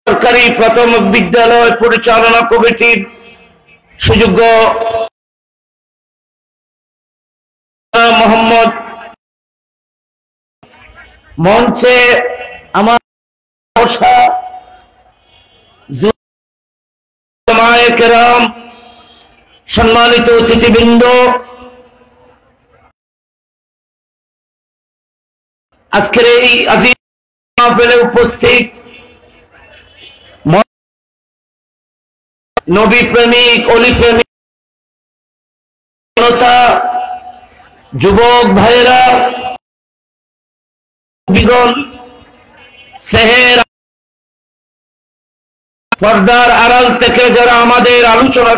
সরকারি প্রাথমিক বিদ্যালয় পরিচালনা কমিটির সুযোগ্য মোহাম্মদ মঞ্চে আমার কেরাম, সম্মানিত অতিথিবৃন্দ, আজকের এই আজিজ মাহফিলে উপস্থিত নবী প্রেমিক, অলি প্রেমিক জনতা, যুবক ভাইয়েরা, বিগণ, সেহের পর্দার আড়াল থেকে যারা আমাদের আলোচনা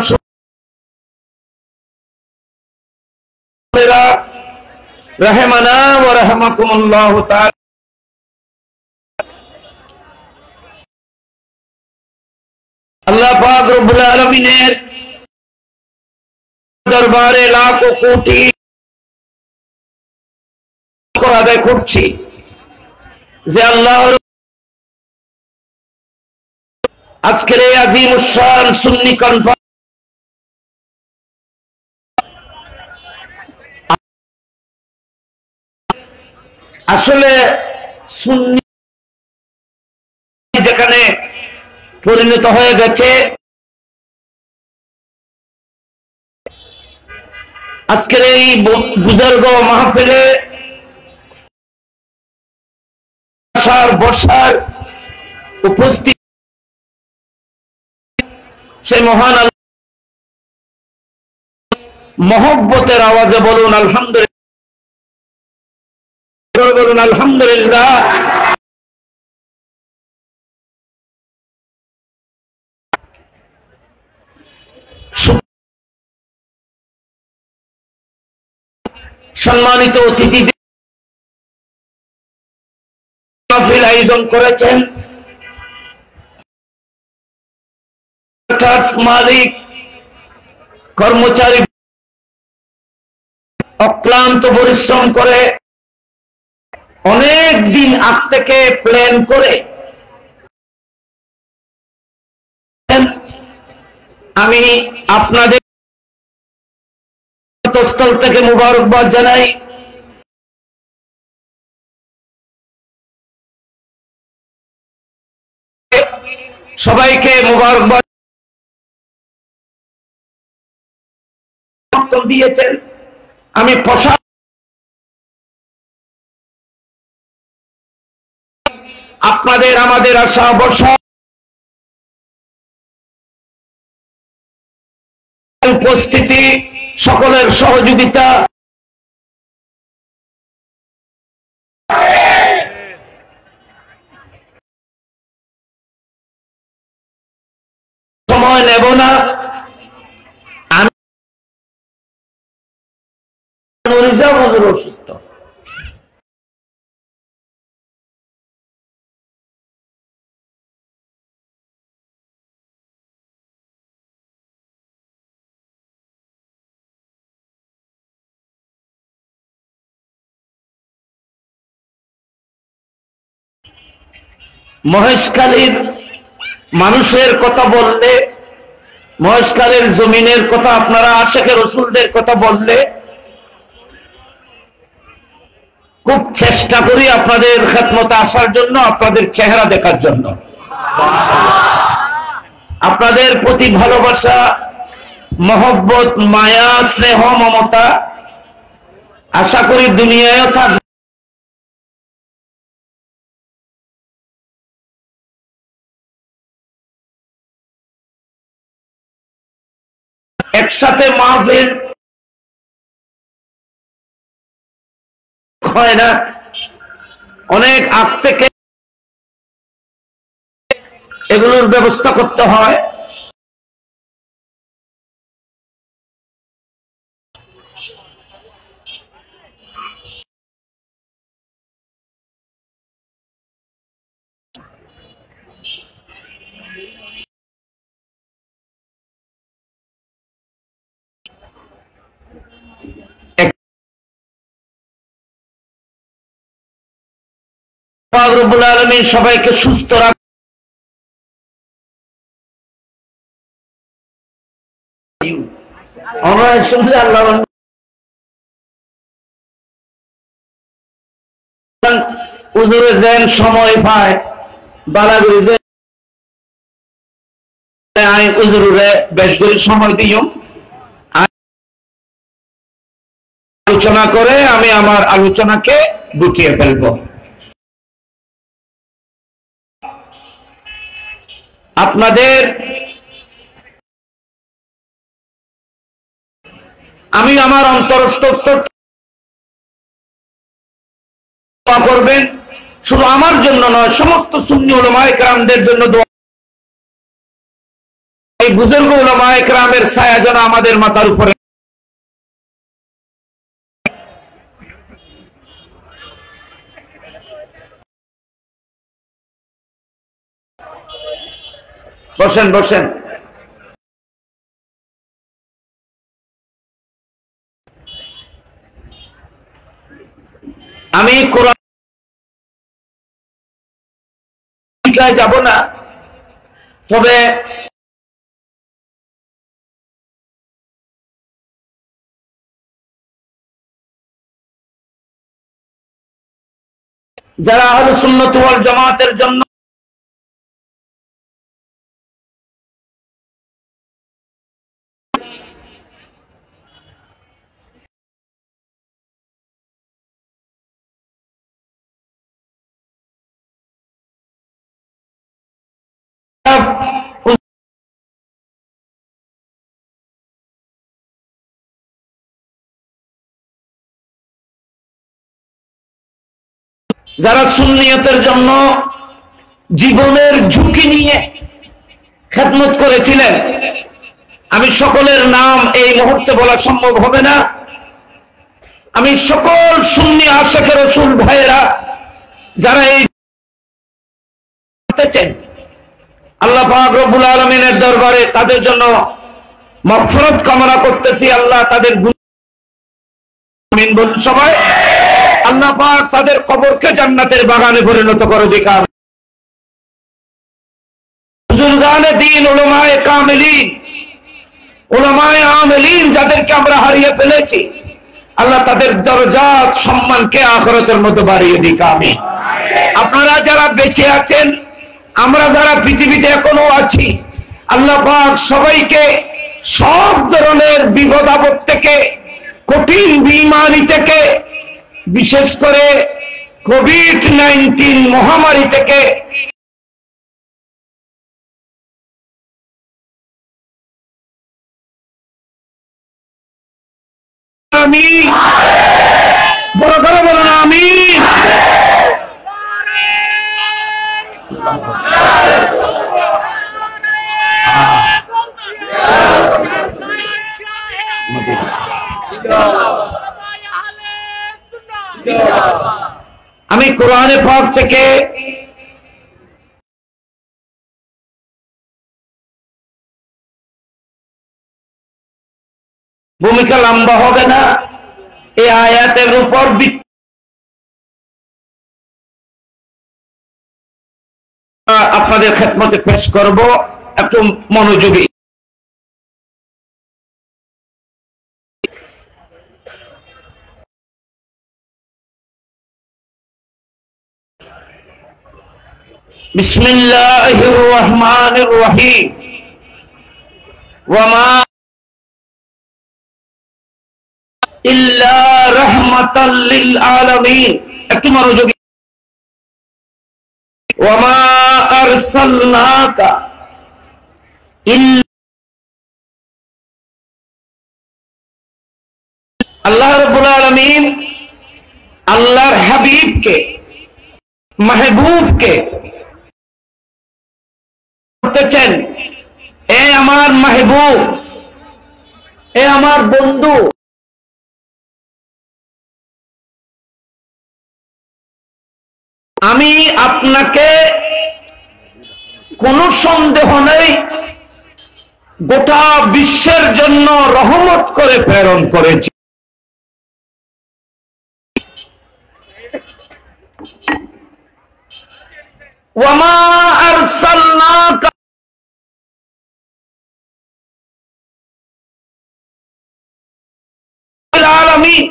রহমানা ওয়া রাহমাকুমুল্লাহ তাআলা, আল্লাহ পাক রব্বুল আলামিনের দরবারে লাখো কোটি আদায় করছি যে আল্লাহ আজকের এই আজিমুশ শান সুন্নি কনফারেন্স আসলে সুন্নি যেখানে পরিণত হয়ে গেছে, আজকের এই বুজুর্গ মাহফিলে বসার উপস্থিত সে মহান মহব্বতের আওয়াজে বলুন আলহামদুলিল্লাহ, বলুন আলহামদুলিল্লাহ। সম্মানিত অতিথিদের আয়োজন করেছেন মালিক, কর্মচারী অক্লান্ত পরিশ্রম করে অনেক দিন আগ থেকে প্ল্যান করে আমি আপনাদের স্থল থেকে মুবারকবাদ জানাই। সবাইকে মুবারকবাদ দিয়েছেন। আমি আপনাদের আমাদের আশা বসা উপস্থিতি, সকলের সহযোগিতা, সময় নেব না। আমি অসুস্থ, মহেশখালীর মানুষের কথা বললে, মহেশখালীর জমিনের কথা, আপনারা আশিকে রাসূলদের কথা বললে খুব চেষ্টা করি আপনাদের খেদমতে আসার জন্য, আপনাদের চেহারা দেখার জন্য। আপনাদের প্রতি ভালোবাসা, মহব্বত, মায়া, স্নেহ, মমতা আশা করি দুনিয়ায়ও থাকবে, একসাথে মাহফিল হয় না, অনেক আগ থেকে এগুলোর ব্যবস্থা করতে হয়। পাক রব্বুল আলামিন সবাইকে সুস্থ রাখুন। আমরা শুনলে আল্লাহ হুজুরে যেন সময় পায় বালাগুড়ি যে আই হুজুরে বেশ করে সময় দিও আলোচনা করে আমি আমার আলোচনাকে গুটিয়ে ফেলব। আপনাদের আমি আমার অন্তরস্থ দোয়া করবেন, শুধু আমার জন্য নয়, সমস্ত সুন্নি উলামায়ে কেরামদের জন্য দোয়া। এই বুজুর্গ উলামায়ে কেরামের ছায়া যেন আমাদের মাথার উপরে। বসেন বসেন। আমি কোরআন যাব না, তবে যারা আহলে সুন্নাত ওয়াল জামাতের জন্য যারা সুন্নিয়তের জন্য জীবনের ঝুঁকি নিয়ে খেদমত করেছিলেন, আমি সকলের নাম এই মুহূর্তে বলা সম্ভব হবে না। আমি সকল সুন্নি আশিকে রাসূল ভাইয়েরা যারা এই আল্লাহ পাক রব্বুল আলামিনের দরবারে তাদের জন্য মাগফিরাত কামনা করতেছি। আল্লাহ তাদের আমিন বলুন সবাই। আল্লাহ পাক তাদের কবরকে জান্নাতের বাগানে পরিণত করে দিকার। বুজুর্গানে দ্বীন উলামায়ে কামিলিন, উলামায়ে আমিলিন যাদেরকে আমরা হারিয়ে ফেলেছি, আল্লাহ তাদের দরজাত সম্মানকে আখিরাতের মধ্যে বাড়িয়ে দিক। আমিন। আপনারা যারা বেঁচে আছেন, আমরা যারা পৃথিবীতে এখনো আছি, আল্লাহ পাক সবাইকে সব ধরনের বিপদ আপদ থেকে, কঠিন বিমারি থেকে, বিশেষ করে কোভিড-19 মহামারী থেকে আমিন। বড় করে বলুন আমিন। আমি কোরআনে পাক থেকে ভূমিকা লম্বা হবে না, এই আয়াতের উপর আপনাদের খেদমতে পেশ করব, একটু মনোযোগী। বিসমিল্লাহির রহমানির রহিম। ওয়ামা ইল্লা রাহমাতাল লিল আলামিন। একটু মনোযোগী। ওয়ামা আরসালনাকা ইল্লা, আল্লাহ রাব্বুল আলামিন আল্লাহর হাবিবকে, মাহবুবকে বলতেছেন, এ আমার মাহবুব, এ আমার বন্ধু, আমি আপনাকে কোনো সন্দেহ নেই গোটা বিশ্বের জন্য রহমত করে প্রেরণ করেছি। ওয়ামা আরসালনাকা লিল আলামিন।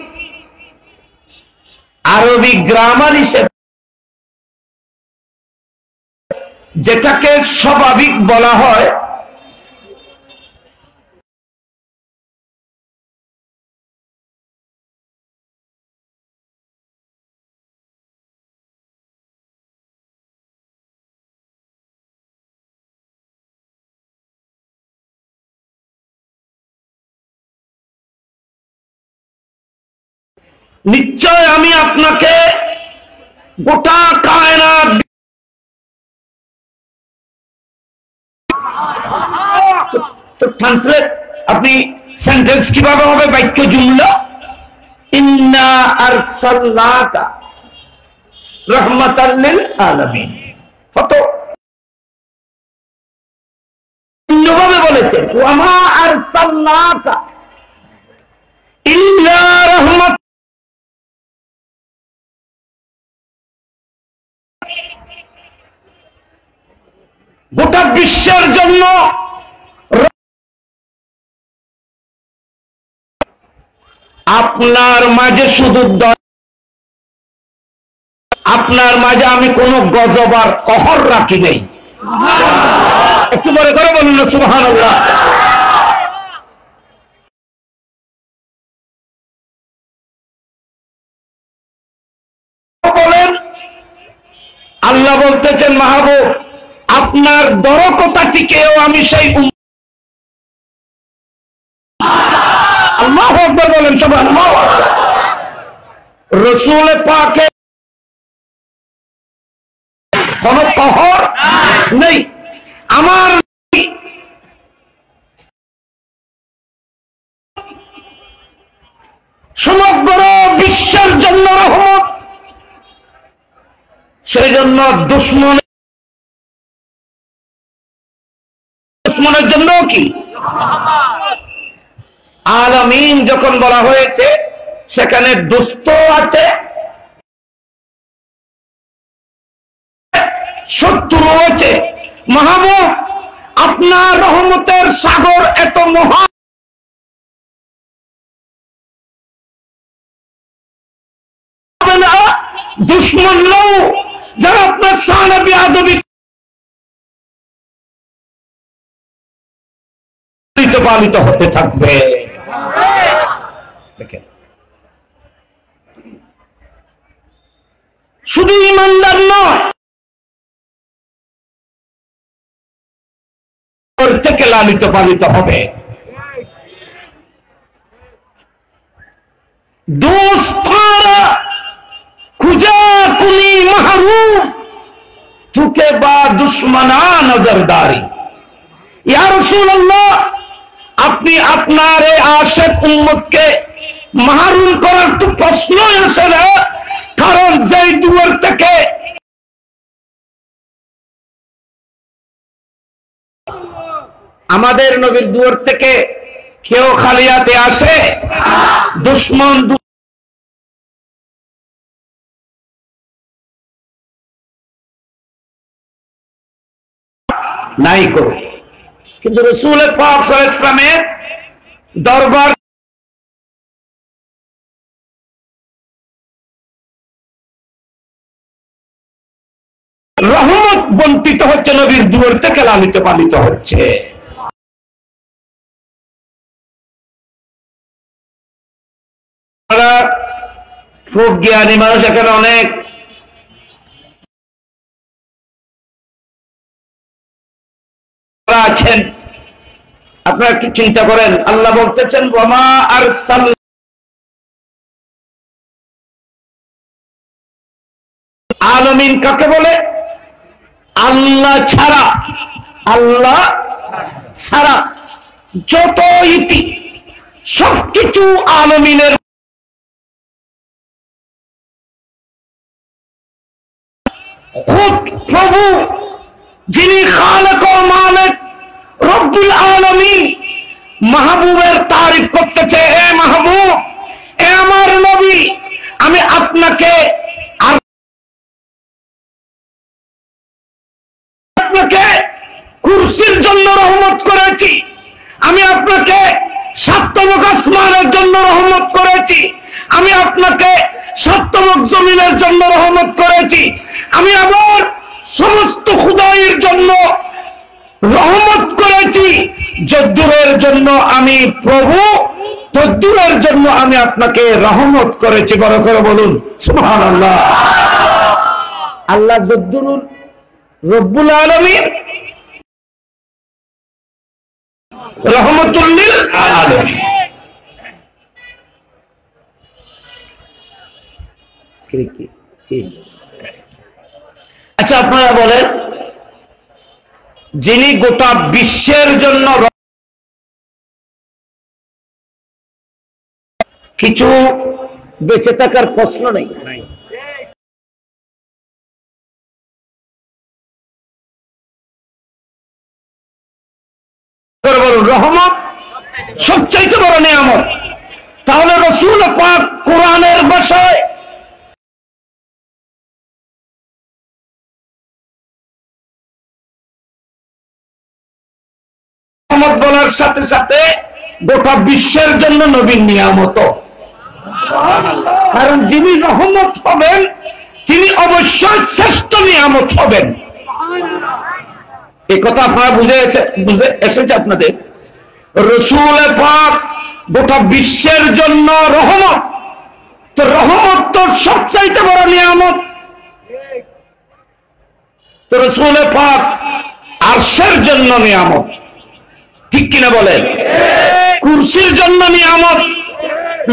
আরবি গ্রামার হিসেবে যেটাকে স্বাভাবিক বলা হয়, নিশ্চয় আমি আপনাকে গোটা কায়নাত তো ট্রান্সলেট আপনি সেন্টেন্স কিভাবে হবে, বাক্য জুমলা, ইন্না আরসালনাকা রাহমাতাল লিল আলামিন। কত অন্যভাবে বলেছেন, ওয়ামা আরসালনাকা ইল্লা রাহমাত, গোটা বিশ্বের জন্য। আপনার মাঝে শুধু আপনার মাঝে আমি কোন গজব আর কহর রাখি নেই। একটু বলে করে বলুন না সুবহানাল্লাহ। বলেন আল্লাহ বলতেছেন, মাহবুব আপনার দরকতাটিকেও আমি সেই আল্লাহু আকবার বলেন সুবহানাল্লাহ। রাসূল পাকে কোন কহর নেই। আমার সমগ্র বিশ্বের জন্য রহমত, সেই জন্য দুশমনের জন্য কি আলামিন যখন বলা হয়েছে, সেখানে দুস্থ আছে, শত্রু আছে। মাহবুব আপনার রহমতের সাগর এত মহা, দুশ্মন লোক যারা আপনার শানে বিয়াদবি পালিত হতে থাকবে। দেখেন শুধু ইমানদার নয়, থেকে লালিত পালিত হবে। दोस्तारा खुजा कुनी महरूम तुके बा दुश्मना नजरदारी। या रसूल अल्लाह আপনি আপনার এই আশিক উম্মতকে মাহরুম করার তো প্রশ্নই আসে না, কারণ যেই দুয়ার থেকে আমাদের নবীর দুয়ার থেকে কেউ খালি হাতে আসে? দুশমন নাই করে, কিন্তু রাসূল পাক সাল্লাল্লাহু আলাইহি ওয়াসাল্লামের দরবার রহমত বন্টিত হচ্ছে, নবীর দুয়ার থেকে লালিত পালিত হচ্ছে। খুব জ্ঞানী মানুষ এখানে অনেক, আছেন, আপনারা একটু চিন্তা করেন। আল্লাহ বলতেছেন ওয়ামা আরসাল, আলামিন কাকে বলে? আল্লাহ ছাড়া, আল্লাহ ছাড়া যত ইতি সবকিছু আলামিনের। খুদ প্রভু যিনি খালেক ও মালিক রব্বুল আলামিন মাহবুবের তারিফ করতেছে, হে মাহবুব, এ আমার নবী, আমি আপনাকে আপনাকে কুরসির জন্য রহমত করেছি, আমি আপনাকে সাতমুখ আসমানের জন্য রহমত করেছি, আমি আপনাকে সাতমুখ জমিনের জন্য রহমত করেছি, আমি আবার সমস্ত খুদাইয়ের জন্য রহমত করেছি। যদ্দুরের জন্য আমি প্রভু, তদ্দুরের জন্য আমি আপনাকে রহমত করেছি। বড় করে বলুন সুবহানাল্লাহ। আল্লাহ যদ্দুরুল রব্বুল আলামিন, রহমতুল লিল আলামিন। আচ্ছা, আপনারা বলেন, যিনি গোটা বিশ্বের জন্য কিছু বেঁচে থাকার প্রশ্ন নেই, রহমত সবচাইতে বড় নিয়ামত। তাহলে রাসূল পাক কোরআনের ভাষায় রহমত বলার সাথে সাথে গোটা বিশ্বের জন্য নবীর নিয়ামত। কারণ যিনি রহমত হবেন তিনি অবশ্যই শ্রেষ্ঠ নিয়ামত হবেন। এই কথা আপনারা বুঝে এসেছে আপনাদের? রাসূল পাক গোটা বিশ্বের জন্য রহমত, তো রহমত তো সবচাইতে বড় নিয়ামত। তো রাসূল পাক আরশের জন্য নিয়ামত, ঠিক কিনা বলেন? কুরসির জন্য নিয়ামত,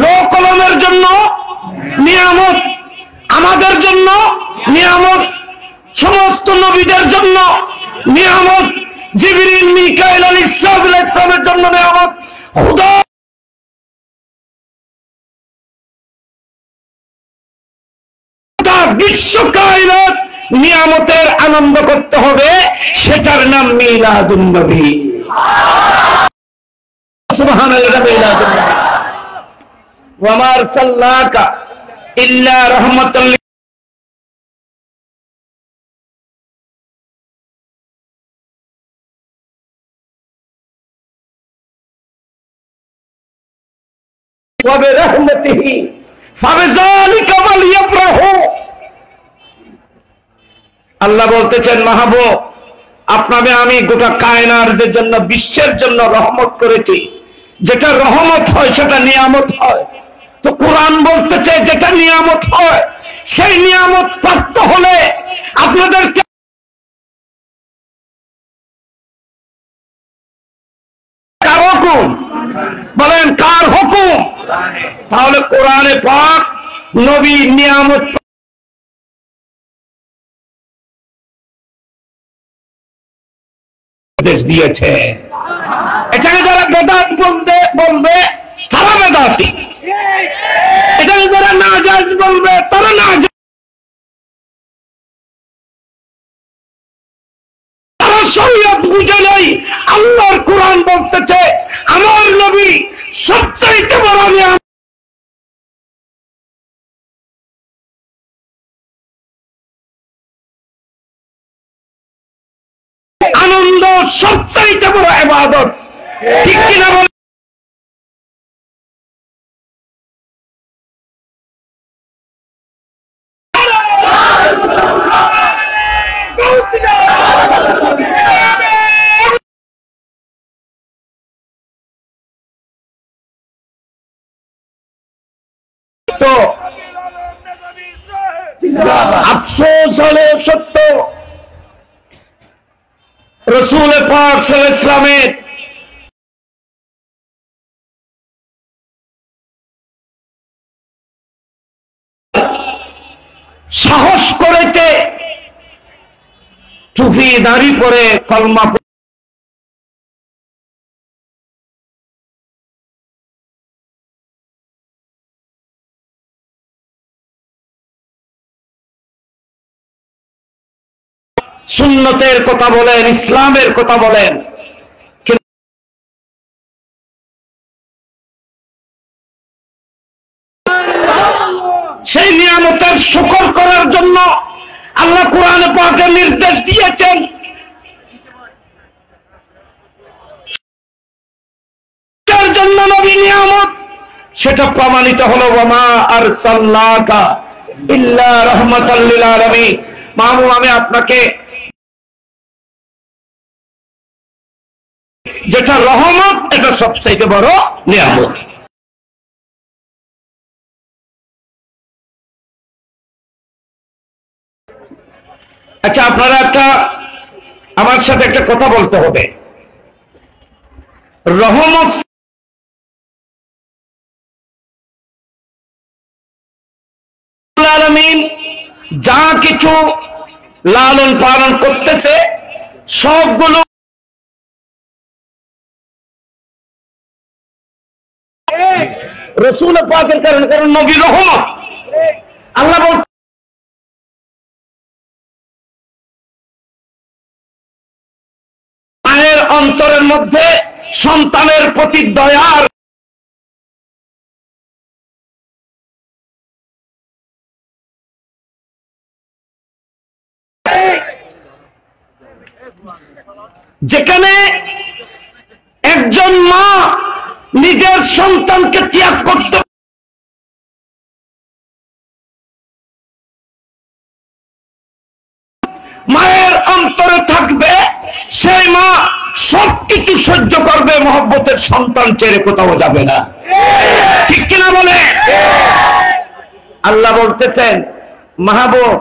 লৌহ কলমের জন্য নিয়ামত, আমাদের জন্য নিয়ামত, সমস্ত নবীদের জন্য নিয়ামত, জিবরিল মিকাইল আলাইহিস সালামের জন্য নিয়ামত। খোদা বিশ্ব কায়নাত নিয়ামতের আনন্দ করতে হবে, সেটার নাম মিলাদুন নবী। সুবহানাল্লাহ। মিলাদুন নবী। ওয়া মা আরসালনাকা ইল্লা রাহমাতাল লিল ওয়া বিরহমাতিহি ফাবিযালিকা ফালইফরাহু। আল্লাহ বলতেছেন, মাহবুব আপনাকে আমি গোটা কায়নাতের জন্য, বিশ্বের জন্য রহমত করেছি। যেটা রহমত হয় সেটা নিয়ামত হয়। তো কোরআন বলতেছে যেটা নিয়ামত হয় সেই নিয়ামত প্রাপ্ত হলে আপনাদেরকে কার হুকুম বলেন? কার হুকুম? তাহলে কোরআনে পাক নবী নিয়ামত দিয়েছে। এটাকে যারা বেদাত বলবে তারা বেদাতি, এটাকে যারা নাজায়েজ বলবে তারা নাজায়েজ, তারা শরীয়ত বুঝে নেই। আল্লাহর কোরআন বলতেছে আমার নবী সবচাইতে বড় নিয়ামত। আনন্দ সবচাইতে বড় ইবাদত, ঠিক কিনা বলেন? তো আফসোস হলে সত্য, রাসূল পাক সাল্লাল্লাহু আলাইহি ওয়াসাল্লামের সাহস করেছে টুপি দাড়ি পরে কলমা সুন্নতের কথা বলেন, ইসলামের কথা বলেন, সেই নিয়ামতের শুকর করার জন্য আল্লাহ কোরআনে পাকে নির্দেশ দিয়েছেন সেটা প্রমাণিত হলো ওয়ামা আরসালনাকা ইল্লা রাহমাতাল লিল আলামিন। মাহবুব আমি আপনাকে যেটা রহমত, এটা সবচেয়ে বড় নিয়ামত। আচ্ছা, আপনারা আমার সাথে একটা কথা বলতে হবে। রহমত আলামিন যা কিছু লালন পালন করতেছে সবগুলো রাসূল পাকের কারণে, কারণ নবী রহমত। আল্লাহ বল মায়ের অন্তরের মধ্যে সন্তানের প্রতি দয়ার যেখানে একজন মা নিজের সন্তানকে ত্যাগ করতে মায়ের অন্তরে থাকবে, সেই মা সবকিছু সহ্য করবে, মহব্বতের সন্তান ছেড়ে কোথাও যাবে না। ঠিক কিনা বলে? আল্লাহ বলতেছেন মাহবুব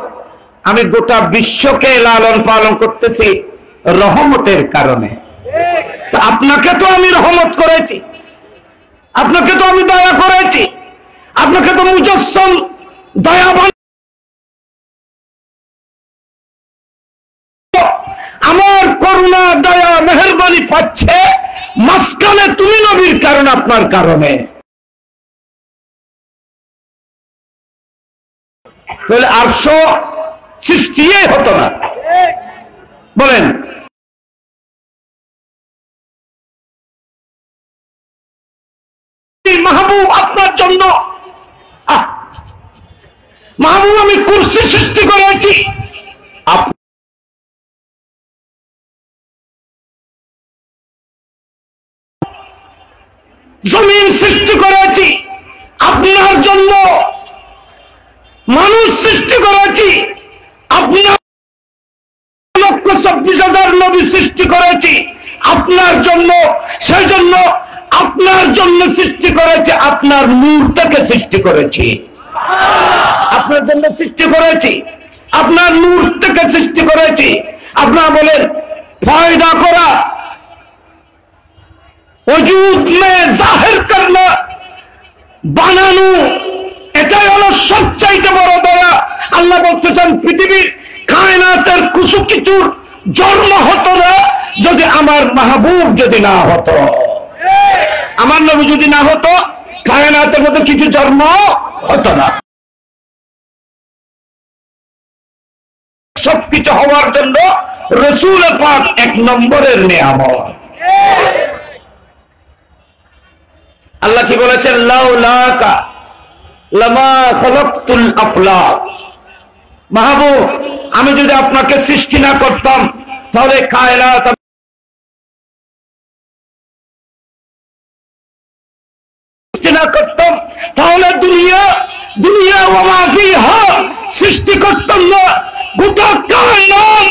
আমি গোটা বিশ্বকে লালন পালন করতেছি রহমতের কারণে। তো আপনাকে তো আমি রহমত করেছি, আপনাকে তো আমি দয়া করেছি, আপনাকে তো মুজাসসাম দয়াবান, আমার করুণা দয়া মেহেরবানি পাচ্ছে মাঝখানে তুমি নবীর কারণে, আপনার কারণে। তাহলে আরশ সৃষ্টি হতো না। বলেন মাহবুব আপনার জন্য, মাহবুব আমি কুরসি সৃষ্টি করেছি, জমিন সৃষ্টি করেছি আপনার জন্য, মানুষ সৃষ্টি করেছি আপনার, 1,24,000 নবী সৃষ্টি করেছি আপনার জন্য, সেই জন্য আপনার জন্য সৃষ্টি করেছি, আপনার নূর থেকে সৃষ্টি করেছি, আপনার জন্য সৃষ্টি করেছি, আপনার নূর থেকে সৃষ্টি করেছি। আপনারা বলেন ফায়দা করা, वजूद में जाहिर करना, বানানো, এটাই হলো সবচাইতে বড় দয়া। আল্লাহ বলতেছেন পৃথিবীর কায়নাতের কিছু কিছুর জন্ম হতো না যদি আমার মাহবুব যদি না হতো, আমার নবী যদি না হতো কায়নাতের মধ্যে কিছু জন্ম হতো না। সবকিছু হওয়ার জন্য রাসূল পাক 1 নম্বরের নিয়ামত। আল্লাহ কি বলেছেন লাউলাকা লামা খালাকতুল আফলাক। মাহবুব আমি যদি আপনাকে সৃষ্টি না করতাম তাহলে কায়নাত না করতাম, তাহলে দুনিয়া ওয়া মা ফিহা সৃষ্টি করতাম না। গোটা কায়নাত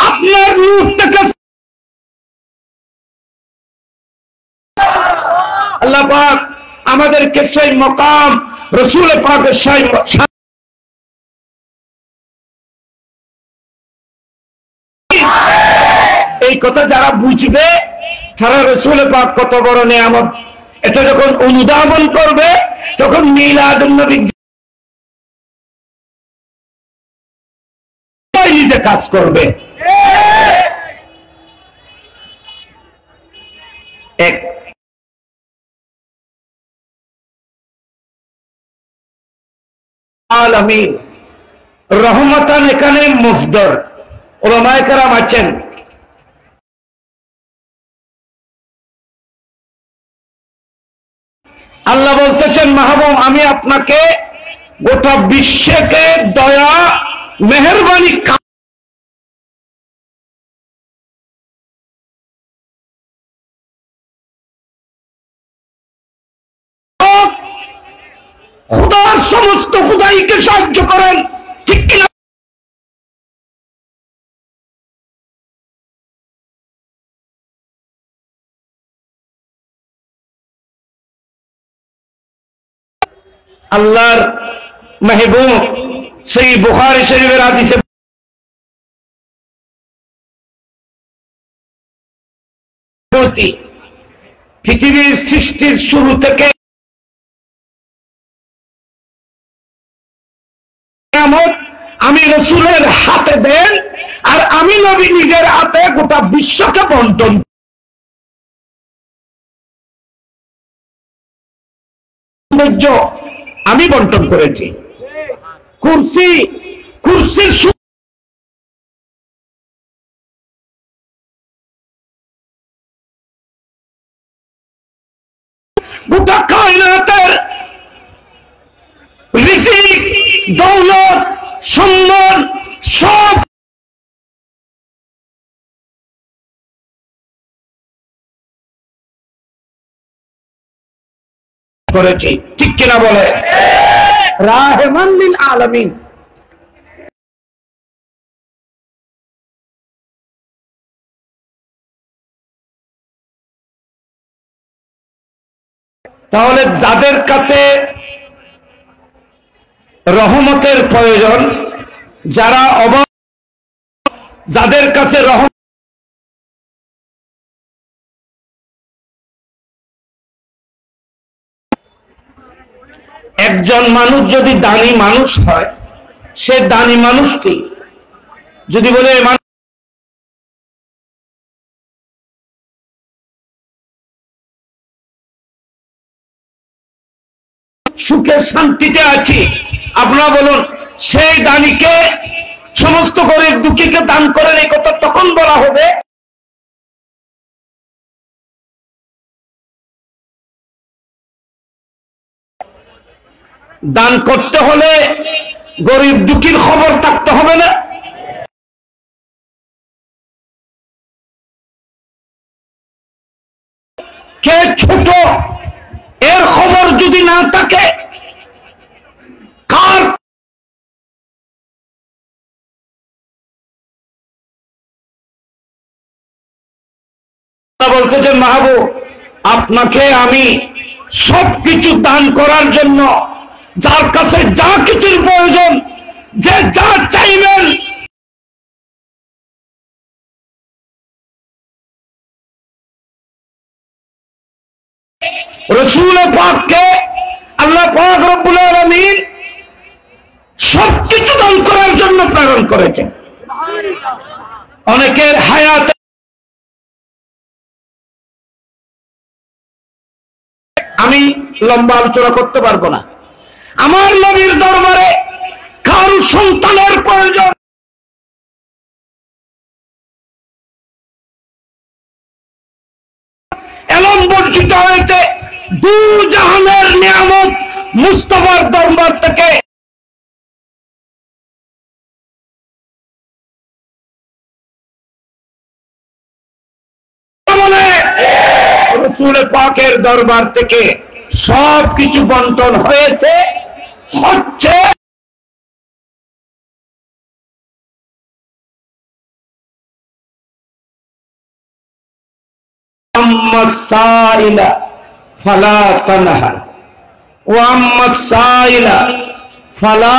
আপনার নূর থেকে। আল্লাহ পাক আমাদেরকে সেই মকাম রাসূল পাকের সেই এই কথা যারা বুঝবে তারা রাসূল পাক কত বড় নিয়ামত এটা যখন অনুধাবন করবে তখন মিলাদুন নবী নিজে কাজ করবে। এক আলামিন রহমতান এখানে মুফদর উলামায়ে কেরাম আছেন, আল্লাহ বলতেছেন মাহবুব আমি আপনাকে গোটা বিশ্বকে দয়া মেহেরবানি সমস্ত খুদাইকে সাহায্য করেন, ঠিক কিনা? আল্লাহর মাহবুব সহিহ বুখারী শরীফের হাদিসে পৃথিবীর সৃষ্টির শুরু থেকে আমি রাসূলের হাতে দেন, আর আমি নবী নিজের হাতে গোটা বিশ্বকে বন্টন। আমি বন্টন করেছি। কুরসির গোটা কায়নাতের রিজিক, দৌলত, সম্মান সব করেছি, ঠিক কিনা বলে? রাহমান লিল আলামিন। তাহলে যাদের কাছে রহমতের প্রয়োজন, যারা অভাব, যাদের কাছে একজন মানুষ যদি দানি মানুষ হয়, সে দানি মানুষটি যদি বলে সুখে শান্তিতে আছি, আপনারা বলুন সেই দানিকে সমস্ত গরিব দুঃখীকে দান করেন, এই কথা তখন বলা হবে দান করতে হলে গরিব দুঃখীর খবর থাকতে হবে না? কে ছোট এর খবর যদি না থাকে, কার বলতেছেন মাহবুব আপনাকে আমি সবকিছু দান করার জন্য, যার কাছে যা কিছুর প্রয়োজন, যে যা চাইবেন রাসূল পাককে আল্লাহ পাক রব্বুল আলামিন সবকিছু দান করার জন্য প্রেরণ করেছেন। অনেকের হায়াতে আমি লম্বা আলোচনা করতে পারবো না। আমার নবীর দরবারে কারো সন্তানের প্রয়োজন, এলম বর্ধিত হয়েছে দু জাহানের নিয়ামত মুস্তাফার দরবার থেকে। রাসূল পাকের দরবার থেকে সব কিছু বন্টন হয়েছে, হচ্ছে। আম্মা সাইলা ফালা তানহার ওয়া আম্মা সাইলা ফালা,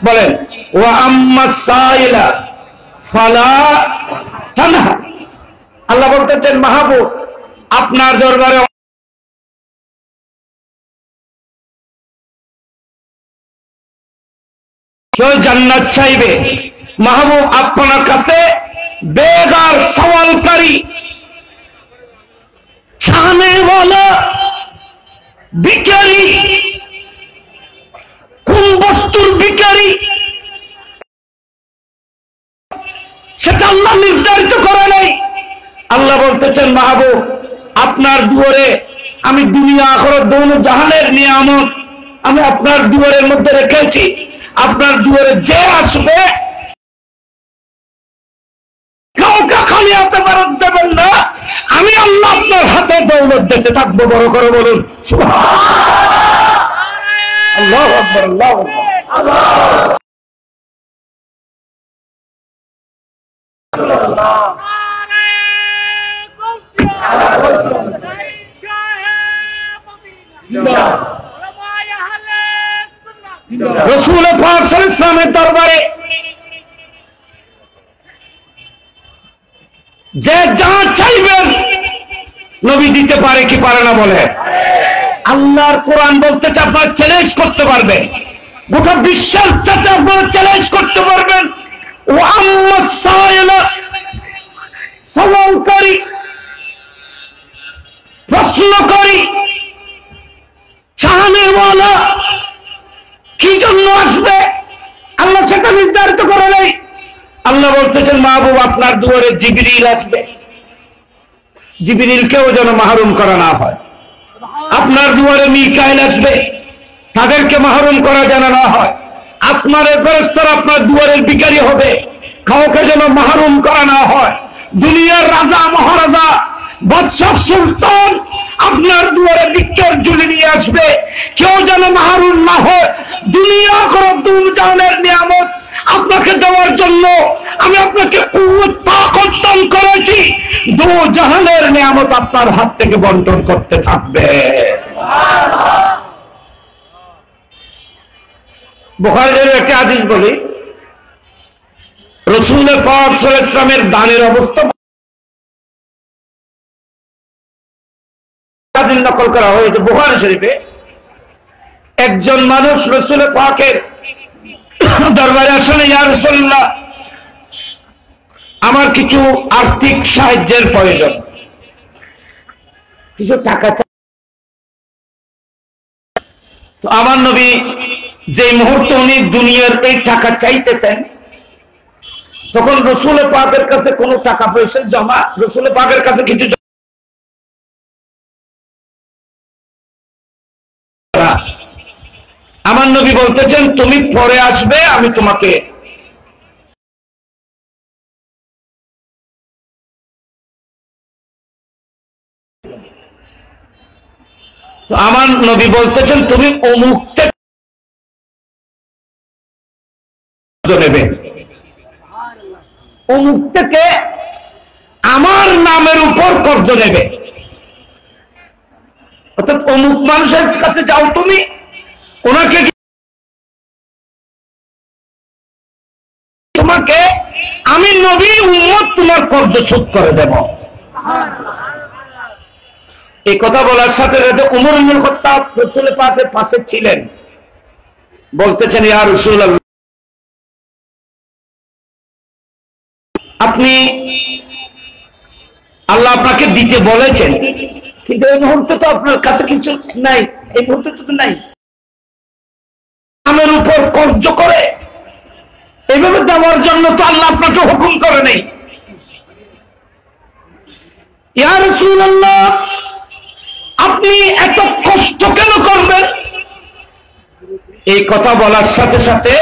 বলেন ওয়া আম্মা সাইলা ফালা তানহার। আল্লাহ বলতেছেন মাহবুব আপনার দরবারে কেউ জান্নাত চাইবে, মাহবুব আপনার কাছে বেগার সওয়ালকারী, চানেওয়ালা, ভিখারি, কোন বস্তুর ভিখারি সেটা আল্লাহ নির্ধারিত করে নাই। আল্লাহ বলতেছেন মাহবুব আপনার দুয়ারে আমি দুনিয়া আখিরাত দোনো জাহানের নিয়ামত আমি আপনার দুয়ারের মধ্যে রেখেছি। আপনার দুয়ারে যে আসবে কাউকে খালি হাতে ফেরত দেবেন না, আমি আল্লাহ আপনার হাতে দৌলত দিতে থাকবো। বড় করে বলুন সুবহানাল্লাহ। আল্লাহু আকবার, আল্লাহু আকবার। রাসূল পাক সাল্লাল্লাহু আলাইহি ওয়াসাল্লামের দরবারে যে যা চাইবেন নবী দিতে পারে কি পারে না বলে? আল্লাহর কোরআন বলতেছে আপনারা চ্যালেঞ্জ করতে পারবেন, গোটা বিশ্বের সাথে আপনারা চ্যালেঞ্জ করতে পারবেন। ও আম্মা সাইলা, সওয়ালকারী, প্রশ্নকারী, চাহনেওয়ালা কি জন্য আসবে আল্লাহ সেটা নির্ধারিত করে নেই। আল্লাহ বলতেছেন মাহবুব আপনার দুয়ারে জিবরিল আসবে, জিবরিলকেও যেন মাহরুম করা না হয়। আপনার দুয়ারে মিকাইল আসবে, তাদেরকে মাহরুম করা যেন না হয়। আসমানের ফেরেশতারা আপনার দুয়ারের ভিখারি হবে, কাউকে যেন মাহরুম করা না হয়। দুনিয়ার রাজা মহারাজা বাদশাহ সুলতান আপনার দুয়ারে ভিক্ষার ঝুলি নিয়ে আসবে, কেউ যেন মাহরুম না হয়। দুনিয়া কোনো দুজাহানের নিয়ামত আপনাকে দেওয়ার জন্য আমি আপনাকে কুওয়াত তাকত দান করেছি, দুজাহানের নিয়ামত আপনার হাত থেকে বন্টন করতে থাকবে। বুখারীর একটা হাদিস বলি, রাসূল পাক সাল্লাল্লাহু আলাইহি ওয়াসাল্লামের দানের অবস্থা নকল করা হয়েছে বুখারী শরীফে। একজন মানুষ রাসূল পাকের দরবারে আসলে, ইয়া রাসূলুল্লাহ আমার কিছু আর্থিক সাহায্যের প্রয়োজন, কিছু টাকা চাই। তো আমার নবী যে মুহূর্তে উনি দুনিয়ার এই টাকা চাইতেছেন, তখন রাসূল পাকের কাছে কোনো টাকা পয়সা জমা, রাসূল পাকের কাছে কিছু আমার নবী বলতেছেন তুমি পরে আসবে, আমি তোমাকে তো আমার নবী বলতেছেন তুমি অমুক নেবে, অমুক থেকে আমার নামের উপর কর্জ নেবে। অর্থাৎ অমুক মানুষের কাছে যাও তুমি, ওনাকে তোমাকে আমি নবী উম্মত তোমার কর্জ শোধ করে দেব। এই কথা বলার সাথে সাথে উমর ইবনুল খাত্তাব রাসূল পাকের পাশে ছিলেন, বলতেছেন ইয়া রাসূলুল্লাহ আপনি আল্লাহ আপনাকে দিতে বলেছেন, কিন্তু এই মুহূর্তে তো আপনার কাছে কিছু নাই, এই মুহূর্তে তো নাই। আমার উপর কর্জ করে এইভাবে দেওয়ার জন্য তো আল্লাহ আপনাকে হুকুম করে নেই। ইয়া রাসূলুল্লাহ আপনি এত কষ্ট কেন করবেন? এই কথা বলার সাথে সাথে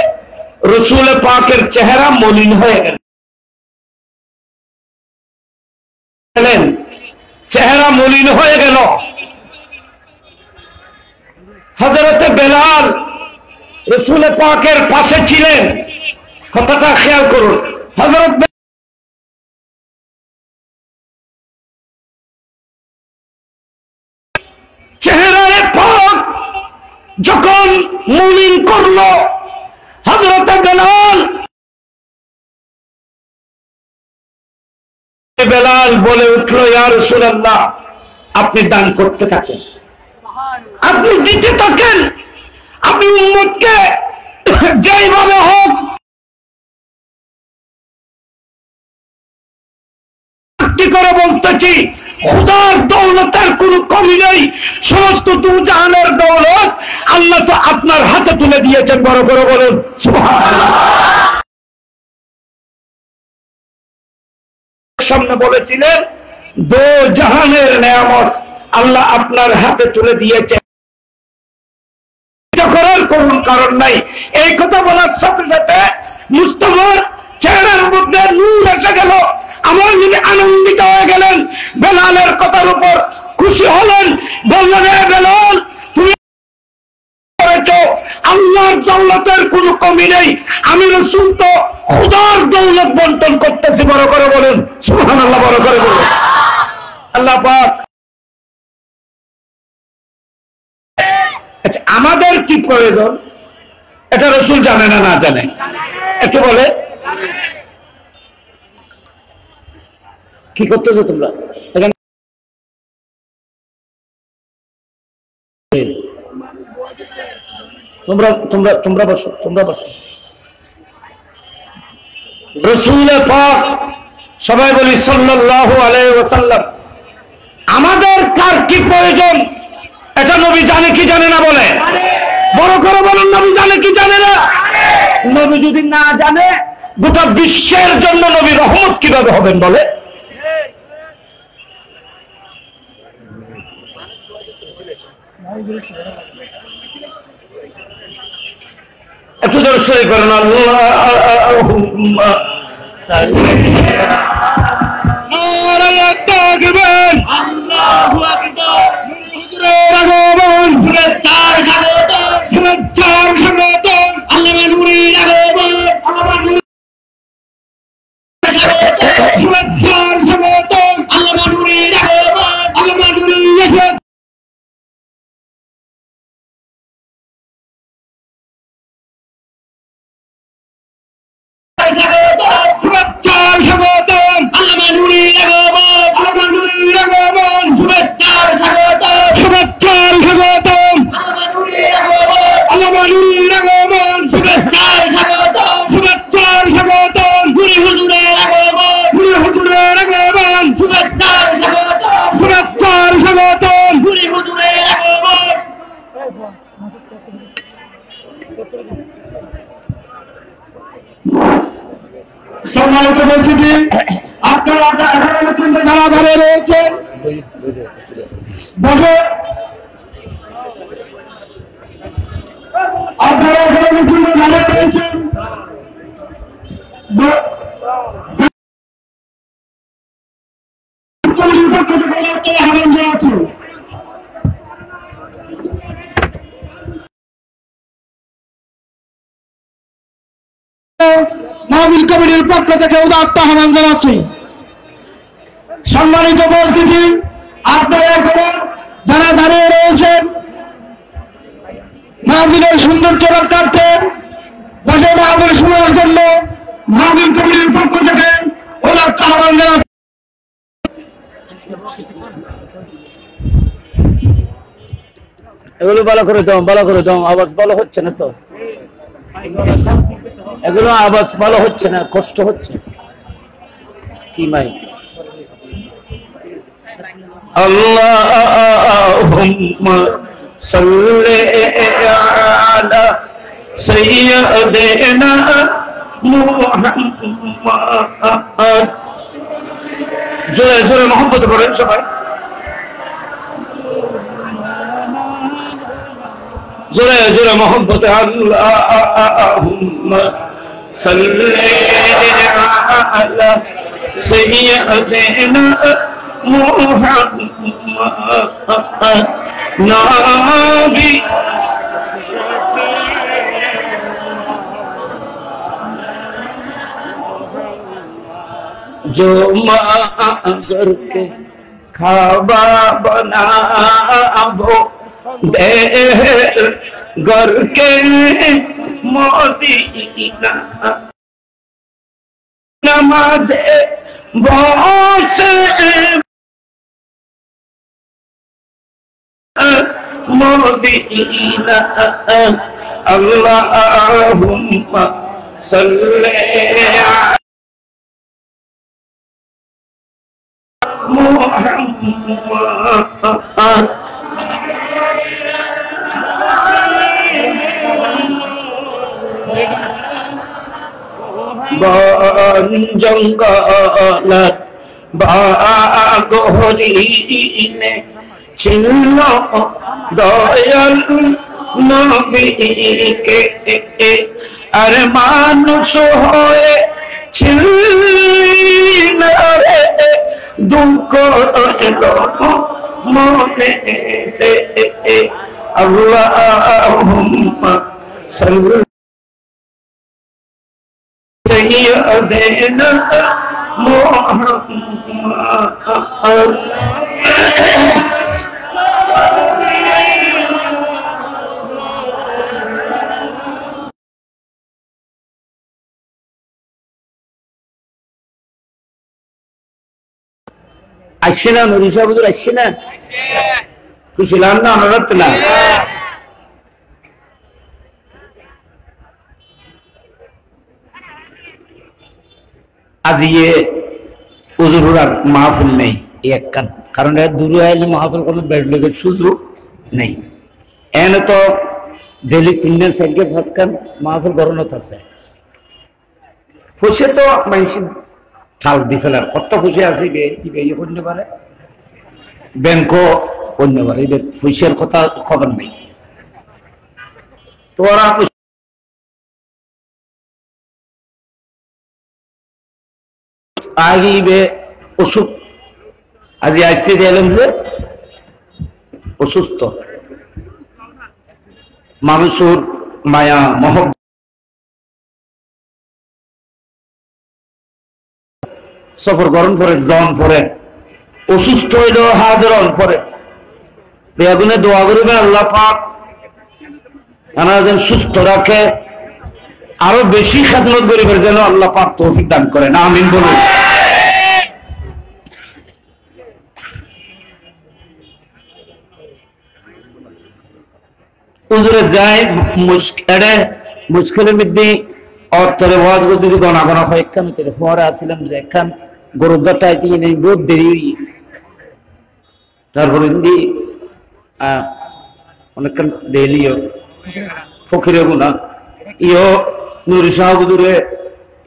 রাসূল পাকের চেহারা মলিন হয়ে গেল, চেহারা মলিন হয়ে গেল। হযরত বেলাল রাসূল পাকের পাশে ছিলেন, কথাটা খেয়াল করুন। হযরত চেহারায় পাক যখন মলিন করলো, হযরত বেলাল বলে উঠলো ইয়া রাসূলুল্লাহ আপনি দান করতে থাকেন, আপনি দিতে থাকেন, আপনি উম্মতকে যেইভাবে হোক করে বলতেছি, খোদার দৌলতের কোনো কমি নেই, সমস্ত দুজাহানের দৌলত আল্লাহ তো আপনার হাতে তুলে দিয়েছেন। বড় করে বলুন সুবহানাল্লাহ। সামনে বলেছিলেন দো জাহানের নিয়ামত আল্লাহ আপনার হাতে তুলে দিয়েছেন, করার কোন কারণ নাই। এই কথা বলার সাথে সাথে মুস্তাফার চেহারার মধ্যে নূর এসে গেল, আমার নবী আনন্দিত হয়ে গেলেন, বেলালের কথার উপর খুশি হলেন, বললেন হে বেলাল তুমি করেছো দৌলতের কোনো কমি নেই। আমি রাসূল তো খোদার দৌলত বন্টন করতেছি। বড় করে বলেন সুবহানাল্লাহ, বড় করে বলেন। আল্লাহ পাক। আচ্ছা, আমাদের কি প্রয়োজন এটা রাসূল জানে না, না জানে? একটু বলে কি করতেছো তোমরা এখানে? তোমরা তোমরা তোমরা বসো, তোমরা বসো। রাসূল পাক সবাই বলি সাল্লাল্লাহু আলাইহি ওয়াসাল্লাম। আমাদের কার কি প্রয়োজন এটা নবী জানে কি জানে না? বলে বড় করে বলুন, নবী জানে কি জানে না? নবী যদি না জানে গোটা বিশ্বের জন্য নবী রহমত কিভাবে হবেন বলে? একটু জোরে সরে করেন আল্লাহুম্মা নারায়ে তাকবীর, আল্লাহু আকবার, আগমন, শুভেচ্ছার স্বাগতম, শুভেচ্ছার স্বাগতম, আল্লামা নূরের আগমন, শুভেচ্ছার স্বাগতম, আল্লামা নূরের আগমন, আল্লামা নূরের এসেছে। শুভেচ্ছার স্বাগতম, আল্লামা নূরের আগমন, আল্লামা নূরের আগমন, শুভেচ্ছার স্বাগতম, শুভেচ্ছার স্বাগতম, আল্লামা নূরের আগমন, আল্লামা নূরের আগমন, শুভেচ্ছার স্বাগতম, শুভেচ্ছার স্বাগতম, হুজুরে হুজুরের আগমন, হুজুরে হুজুরের আগমন, শুভেচ্ছার স্বাগতম, শুভেচ্ছার স্বাগতম, হুজুরে হুজুরের আগমন। সম্মানিত উপস্থিতি, আপনারা যারা ধারে রয়েছেন বসে, আপনারা এখানে ধারে রয়েছেন, মাহফিল কমিটির পক্ষ থেকে উদাত্ত আহ্বান জানাচ্ছি। সম্মানিত উপস্থিতি, আপনারা এখন যারা দাঁড়িয়ে রয়েছেন মাহফিলের সৌন্দর্য রক্ষার্থে বসে মাহফিল শোনার জন্য মাহফিল কমিটির পক্ষ থেকে উদাত্ত আহ্বান জানাচ্ছি। এগুলো ভালো করে দাও, ভালো করে দাও, আওয়াজ ভালো হচ্ছে না তো, এগুলো আওয়াজ ভালো হচ্ছে না, কষ্ট হচ্ছে কি মাই? আল্লাহুম্মা সাল্লি আলা সাইয়্যিদিনা মুহাম্মাদ। জোরে জোরে মোহাম্মদ পড়েন সবাই, জোরে জোরে মোহাম্মদ। আল্লাহুম্মা সাল্লি আলা সাইয়্যিদিনা মুহাম্মাদ নবী जो माँ करके खाबा बनाबो दे घर के मोदीना नमाज़े बहुत मोदीना अल्लाहुम्मा सल्ले मुहम्मद। बन जंगलत बाग हरिने छिन्न दयाल नबीके আর মানুষ হয়ে ছিল রে দুঃখ এলো মনেতে আল্লাহুম্মা সাল্লি سيدنا محمد আসছে না নুরি সাহেব হুজুর আসছে না খুশি লান না অনুরোধ না আজ ইয়ে হুজুর আর মাহফিল নেই এক কান কারণ দূরে আইলে মাহফিল কোনো বেড লোকের সুযোগ নেই এনে তো ডেলি 3 দিন 4 দিন 5 কান মাহফিল গরনত আছে ফুসে তো মানুষ ঠাল দি ফেলার কত খুশি আছে ইয়ে করতে পারে ব্যাংকও করতে পারে এদের ফুসের কথা খবর নেই তো ওরা আগে অসুখ আজি আসতে দিলাম যে অসুস্থ মানুষের মায়া মহব্বত সফর গরম করে জন পরে অসুস্থ হইল হাজরন পরে বেগুনে দোয়া করবে আল্লাহ পাক তারা যেন সুস্থ রাখে আরো বেশি খেদমত করিবে যেন আল্লাহ পাক তৌফিক দান করেন আমিন বলুন হুজুরে যায় মুশকিলের মধ্যে অর্থরে ওয়াজ করতে গনা গনা হয় একখান পরে আসছিলাম যে একখান গরুর দরটাইতে নেই বহুত দেরি তারপরে অনেকক্ষণ ডেলিও ফকিরে গুনা ইও নুরি শাহ হুজুরে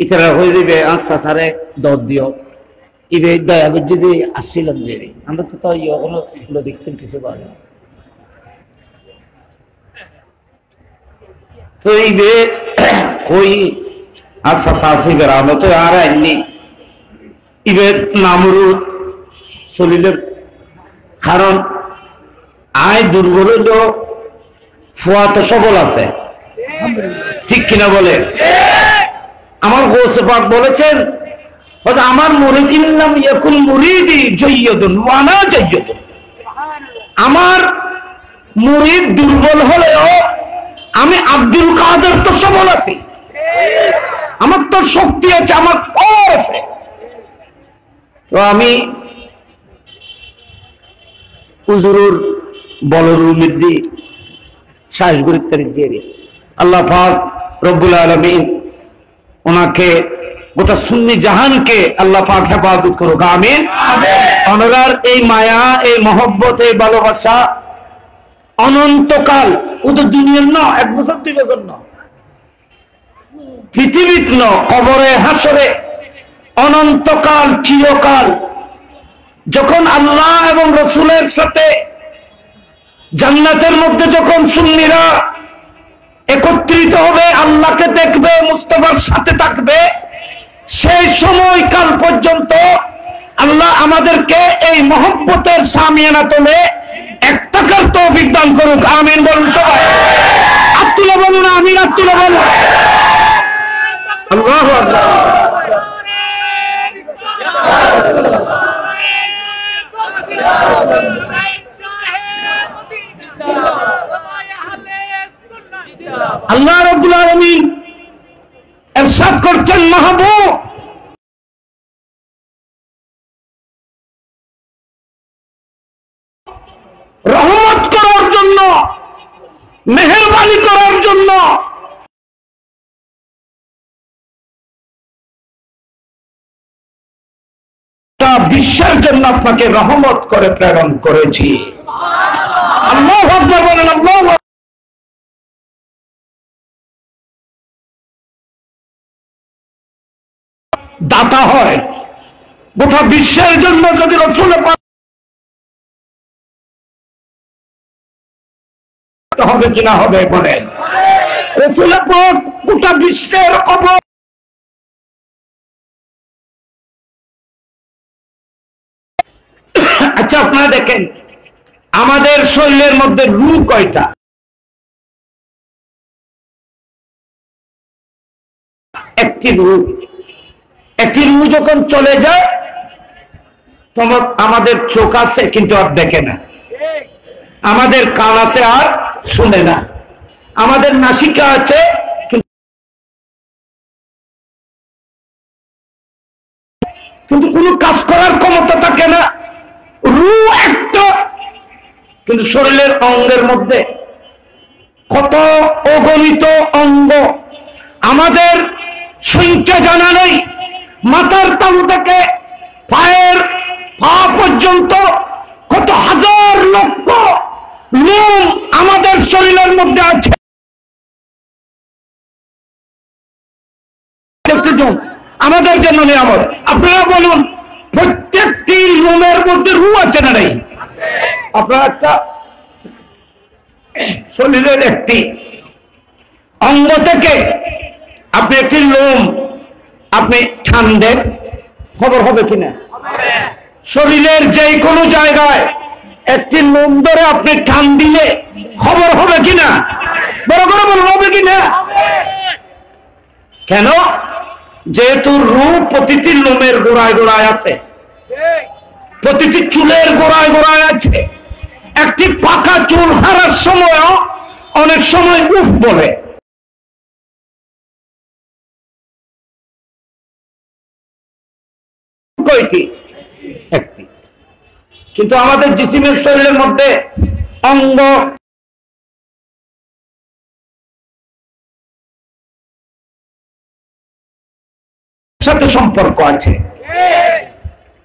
ইতারা হয়ে দিবে আচ্ছা সারে দর দিও ইবে দয়া যদি আসছিলাম যে আমরা তো ইয়ে কোনো দেখতেন কিছু পাওয়া তো ইবে কই আচ্ছা সাসি গ্রামে তো আর আইনি ইবের নামরুদ শরীরের কারণ আয় দুর্বল হইল ফুয়া তো সবল আছে ঠিক কিনা বলে আমার গৌসে পাক বলেছেন আমার মুরিদিন নাম ইয়াকুল মুরিদি জাইয়্যিদুন ওয়া আনা জাইয়্যিদুন আমার মুরিদ দুর্বল হলেও আমি আব্দুল কাদের তো সবল আছি আমার তো শক্তি আছে আমার পাওয়ার আছে তো আমি হুজুরের বলর মধ্যে শ্বাস গুরুত্বের জেরে আল্লাহ পাক রব্বুল আলামিন ওনাকে গোটা সুন্নি জাহানকে আল্লাহ পাক হেফাজত করুক আমিন ওনার এই মায়া এই মহব্বত এই ভালোবাসা অনন্তকাল ওদের দুনিয়ার না 1 বছর 2 বছর না পৃথিবীর ন কবরে হাসরে অনন্তকাল চিরকাল যখন আল্লাহ এবং রসুলের সাথে জান্নাতের মধ্যে যখন সুন্নিরা একত্রিত হবে আল্লাহকে দেখবে মুস্তাফার সাথে থাকবে সেই সময়কাল পর্যন্ত আল্লাহ আমাদেরকে এই মহব্বতের সামিয়ানা তোলে এক টাকার তৌফিক দান করুক আমিন বলুন সবাই আব্দুল্লাহ বলুন আমিন আব্দুল্লাহ বলুন আল্লাহু আকবার আল্লাহ রাব্বুল আলামিন ইরশাদ করছেন মাহবুব রহমত করার জন্য মেহেরবানি করার জন্য বিশ্বের জন্য আপনাকে রহমত করে প্রেরণ করেছি আল্লাহু আকবার বলেন আল্লাহু দাতা হয় গোটা বিশ্বের জন্য যদি রাসূল হবে কিনা হবে বলেন রাসূল পাক গোটা বিশ্বের কবর আচ্ছা আপনারা দেখেন আমাদের শরীরের মধ্যে রূহ কয়টা একটি রূহ একটি রূহ যখন চলে যায় তখন আমাদের চোখ আছে কিন্তু আর দেখে না, আমাদের কান আছে আর শুনে না, আমাদের নাসিকা আছে কিন্তু কোনো কাজ করার ক্ষমতা থাকে না। রূহ একটা, কিন্তু শরীরের অঙ্গের মধ্যে কত অগণিত অঙ্গ, আমাদের সংখ্যা জানা নেই। মাথার তালু থেকে পায়ের পা পর্যন্ত কত হাজার লক্ষ লোম আমাদের শরীরের মধ্যে আছে। আমাদের জন্য নিয়ামত। আপনারা বলুন, প্রত্যেকটি লোমের মধ্যে রূহ আছে না নেই? আপনারা একটা শরীরের একটি অঙ্গ থেকে আপনি একটি লোম আপনি টান দেন, খবর হবে কিনা? শরীরের যে কোনো জায়গায় একটি লোম ধরে আপনি টান দিলে খবর হবে কিনা? বড় করে বলুন, হবে কিনা? কেন? যেহেতু রূহ প্রতিটি লোমের গোড়ায় গোড়ায় আছে, প্রতিটি চুলের গোড়ায় গোড়ায় আছে। একটি পাকা চুল হারার সময়ও অনেক সময় উফ বলে। কয়টি? একটি। কিন্তু আমাদের জিসিমের শরীরের মধ্যে অঙ্গ সাথে সম্পর্ক আছে।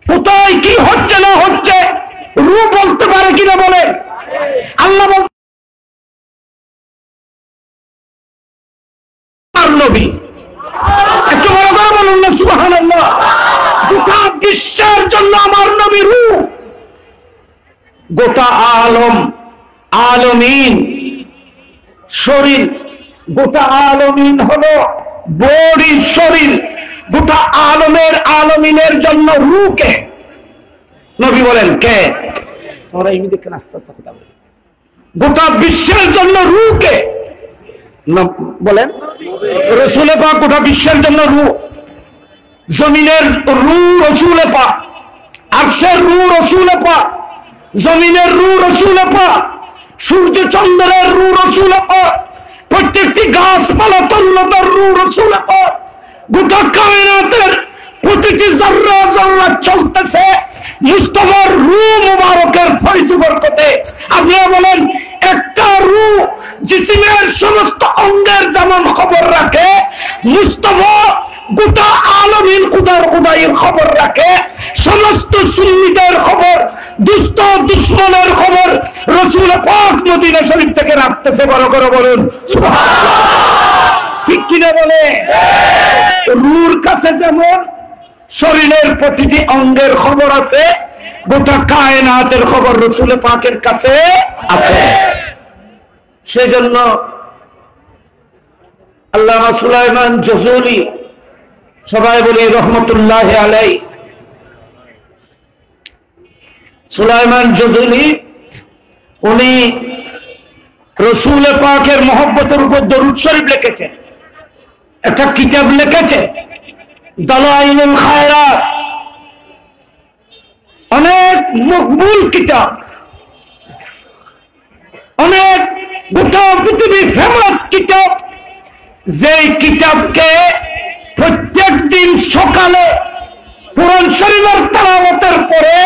কোথায় কি হচ্ছে না হচ্ছে রূহ বলতে পারে কিনা বলে? আল্লাহ নবী একটু বড় করে বলুন না সুবহানাল্লাহ। গোটা বিশ্বের জন্য আমার নবী রূহ। গোটা আলমিন শরীর, গোটা আলমিন হলো বডি, শরীর। গোটা আলমিনের জন্য রূহকে নবী বলেন কে? তোমরা এই দিকে আস্তে আস্তে কথা বলো। গোটা বিশ্বের জন্য রূহকে বলেন রাসূল পাক। গোটা বিশ্বের জন্য রূহ। জমিনের রূহ রাসূল পাক, আরশের রূহ রাসূল পাক, জমিনের রূহ রাসূল পাক, সূর্য চন্দ্রের রূহ রাসূল পাক, প্রত্যেকটি গাছপালা তরুলতার রূহ রাসূল পাক। গোটা কায়নাতের প্রতিটি জর্রা জর্রা চলতেছে মুস্তাফার রূহ মুবারকের ফয়জ বরকতে। আপনারা বলেন, একটা রূহ জিসিমের সমস্ত অঙ্গের যেমন খবর রাখে, মুস্তাফা গোটা আলমিন খুদাইয়ের খবর রাখে। সমস্ত সুন্নিদের খবর, দুষ্ট দুশ্মনের খবর রাসূল পাক মদিনা শরীফ থেকে রাখতেছে। বড় করে বলুন সুবহানাল্লাহ। ঠিক কিনা বলে? রূহর কাছে যেমন শরীরের প্রতিটি অঙ্গের খবর আছে, গোটা কায়নাতের খবর রাসূল পাকের কাছে আছে। সেজন্য আল্লামা সুলাইমান জজুলি, সবাই বলি রহমতুল্লাহ আলাইহি, সুলাইমান জজুলি উনি রাসূল পাকের মহব্বতের উপর দরুদ শরীফ লিখেছেন, একটা কিতাব লিখেছেন দালাইলুল খায়রাত। অনেক মকবুল কিতাব, অনেক গোটা পৃথিবী ফেমাস কিতাব। যেই কিতাবকে প্রত্যেক দিন সকালে কোরআন শরীফের তেলাওয়াতের পরে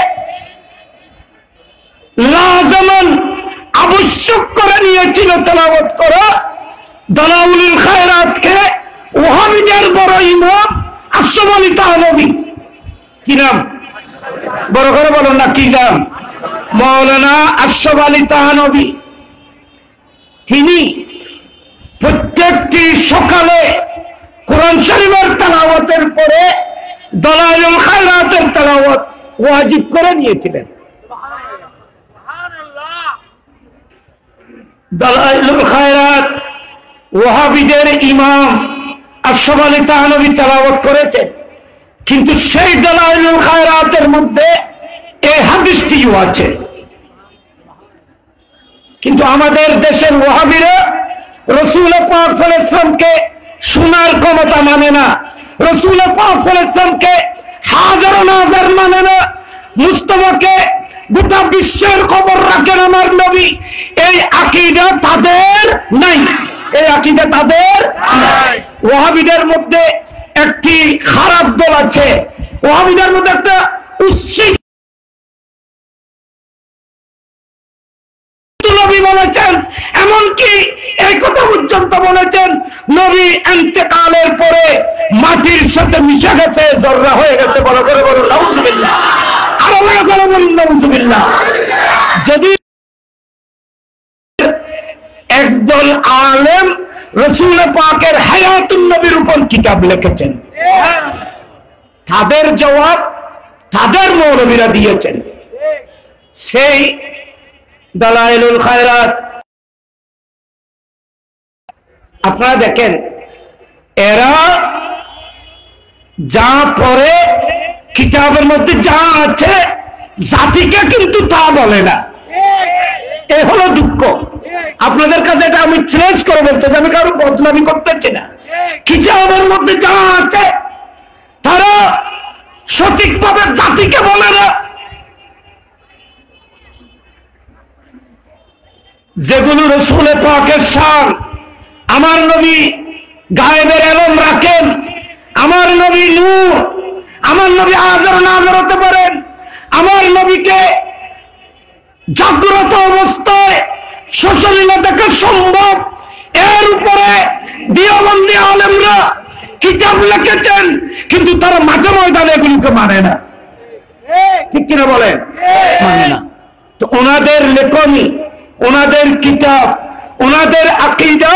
লাজমান আবশ্যক করে নিয়েছিল তেলাওয়াত করা দালাইলুল খায়রাতকে ওহাবীদের বড় ইমাম আশরাফ আলী থানভী। কি নাম? বড় করে বলুন না, কি নাম? মাওলানা আশরাফ আলী থানভী। তিনি প্রত্যেকটি সকালে কোরআন শরীফের তেলাওয়াতের পরে দালাইলুল খায়রাতের তেলাওয়াত ওয়াজিব করে নিয়েছিলেন। দালাইলুল খায়রাত ওয়াহাবীদের ইমাম আশরাফ আলী থানভী তেলাওয়াত করেছেন, কিন্তু সেই দালাইলুল খায়রাতের মধ্যে এই হাদিসটিও আছে। কিন্তু আমাদের দেশের ওয়াহাবীরা রাসূল পাক সাল্লাল্লাহু আলাইহি ওয়াসাল্লামকে শোনার ক্ষমতা মানে না, রাসূল পাক সাল্লাল্লাহু আলাইহি ওয়াসাল্লামকে হাজার নাজার মানে না, মুস্তাফাকে গোটা বিশ্বের খবর রাখেন আমার নবী, এই আকীদা তাদের নাই, এই আকীদা তাদের নাই। ওয়াহাবিদের মধ্যে একটি খারাপ দল আছে, ওয়াহাবিদের মধ্যে একটা উচ্ছিষ্ট নবী বলেছেন, এমনকি এই কথা পর্যন্ত বলেছেন নবী ইন্তেকালের পরে মাটির সাথে মিশে গেছে, জররা হয়ে গেছে। বড় করে বলুন নাউজুবিল্লাহ, আরো বড় করে বলুন নাউজুবিল্লাহ। যদি একদল আলেম রাসূল পাকের হায়াতুন নবীর উপর কিতাব লিখেছেন, তাদের জবাব তাদের মৌলবীরা দিয়েছেন। সেই দালাইলুল খায়রাত আপনারা দেখেন, এরা যা পড়ে কিতাবের মধ্যে যা আছে জাতিকে কিন্তু তা বলে না। এ হলো দুঃখ। আপনাদের কাছে এটা আমি চ্যালেঞ্জ করে বলতেছি, আমি কারো বদনামি করতেছি না। কিতাবের মধ্যে যা আছে তারা সঠিকভাবে জাতিকে বলে না। যেগুলো রাসূল পাকের শান, আমার নবী গায়েবের ইলম রাখেন, আমার নবী নূর, আমার নবী হাজার নাজার হতে পারেন, আমার নবীকে জাগ্রত অবস্থায় সশরীরে দেখা সম্ভব, এর উপরে দিয়াবন্দি আলেমরা কিতাব লিখেছেন, কিন্তু তারা মাঠে ময়দানে এগুলোকে মানে না। ঠিক কিনা বলেন? মানে না। তো ওনাদের লেখনী, ওনাদের কিতাব, ওনাদের আকীদা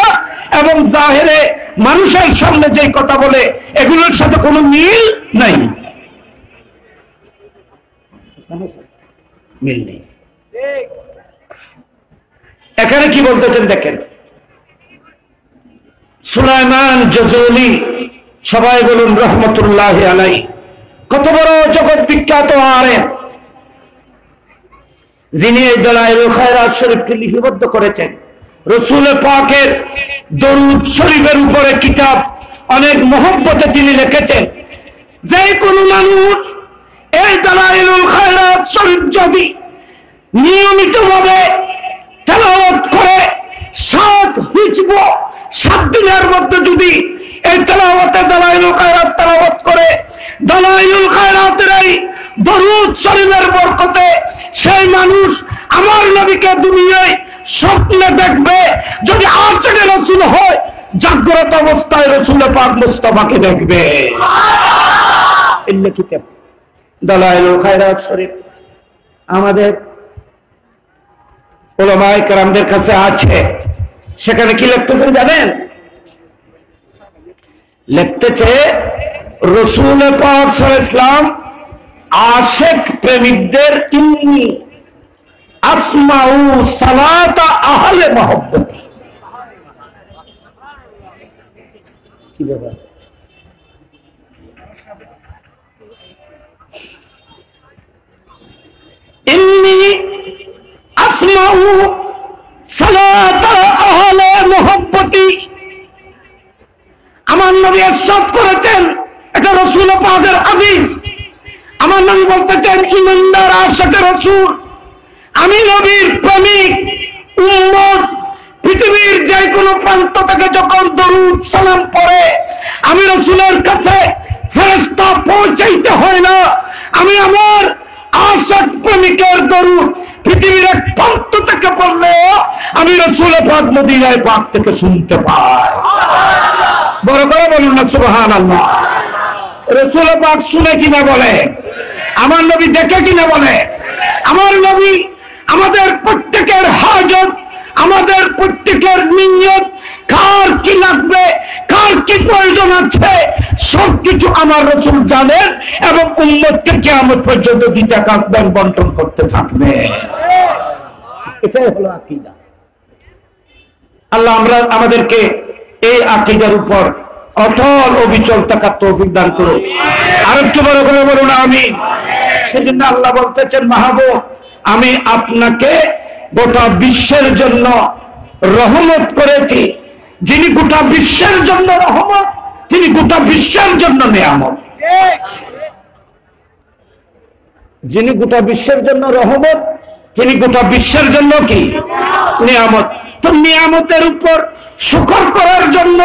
এবং জাহেরে মানুষের সামনে যে কথা বলে এগুলোর সাথে কোনো মিল নাই, মিল নেই। এখানে কি বলতেছেন দেখেন, সুলাইমান জজুলি, সবাই বলুন রহমতুল্লাহি আলাইহি, কত বড় জগৎ বিখ্যাত আলেম, যিনি এই দালাইলুল খায়রাত শরীফকে লিপিবদ্ধ করেছেন। রাসূল পাকের দরুদ শরীফের উপরে কিতাব অনেক মহব্বতে তিনি লিখেছেন। যে কোনো মানুষ এই দালাইলুল খায়রাত শরীফ যদি নিয়মিতভাবে তেলাওয়াত করে, 7 হিজব 7 দিনের মধ্যে যদি এই তেলাওয়াতে দালাইলুল খায়রাত তেলাওয়াত করে, দালাইলুল খায়রাতের এই দরুদ শরীফের বরকতে সেই মানুষ আমার নবীকে দুনিয়ায় স্বপ্নে দেখবে। যদি আশিক রাসূল হয়, জাগ্রত অবস্থায় রাসূল পাক মুস্তাফাকে দেখবে। এই কিতাব দালাইলুল খায়রাত শরীফ আমাদের উলামায়ে কেরামদের কাছে আছে। সেখানে কি লিখতেছেন জানেন? লিখতেছে রাসূল পাক সাল্লাল্লাহু আলাইহি ওয়াসাল্লাম আশিক প্রেমিকদের ইন্নী আসমাউ সালাতা আহলে মুহাব্বতি। কি ব্যাপার? ইন্নী আসমাউ সালাতা আহলে মুহাব্বতি। আমার নবী ইরশাদ করেছেন, এটা রাসূল পাকের হাদিস। আমার নবী বলতেছেন, ইমানদার আশিক রাসূল, আমি নবীর প্রেমিক উম্মত পৃথিবীর যে কোনো প্রান্ত থেকে যখন দরুদ সালাম পড়ে, আমি রাসূলের কাছে ফেরেশতা পৌঁছাইতে হয় না। আমি আমার আশিক প্রেমিকের দরুদ পৃথিবীর এক প্রান্ত থেকে পড়লেও আমি রাসূল পাক মদিনায় পাক থেকে শুনতে পাই। বড় করে বলুন না সুবহানাল্লাহ। রাসূল পাক শুনে কিনা বলে, আমার নবী দেখে কিনা বলে। আমার নবী আমাদের প্রত্যেকের হাজত, আমাদের প্রত্যেকের নিয়ত, কার কি লাগবে, কার কি প্রয়োজন আছে, সবকিছু আমার রাসূল জানেন এবং উম্মতকে কিয়ামত পর্যন্ত দিতে থাকবেন, বন্টন করতে থাকবে। এটাই হলো আকীদা। আল্লাহ আমাদেরকে এই আকীদার উপর অটল অবিচল থাকার তৌফিক দান করুন। আর একটু বড় করে বলুন আমিন। সেজন্য আল্লাহ বলতেছেন, মাহবুব আমি আপনাকে গোটা বিশ্বের জন্য রহমত করেছি। যিনি গোটা বিশ্বের জন্য রহমত, তিনি গোটা বিশ্বের জন্য নিয়ামত। যিনি গোটা বিশ্বের জন্য রহমত, তিনি গোটা বিশ্বের জন্য কি নিয়ামত। তো নিয়ামতের উপর শুকর করার জন্য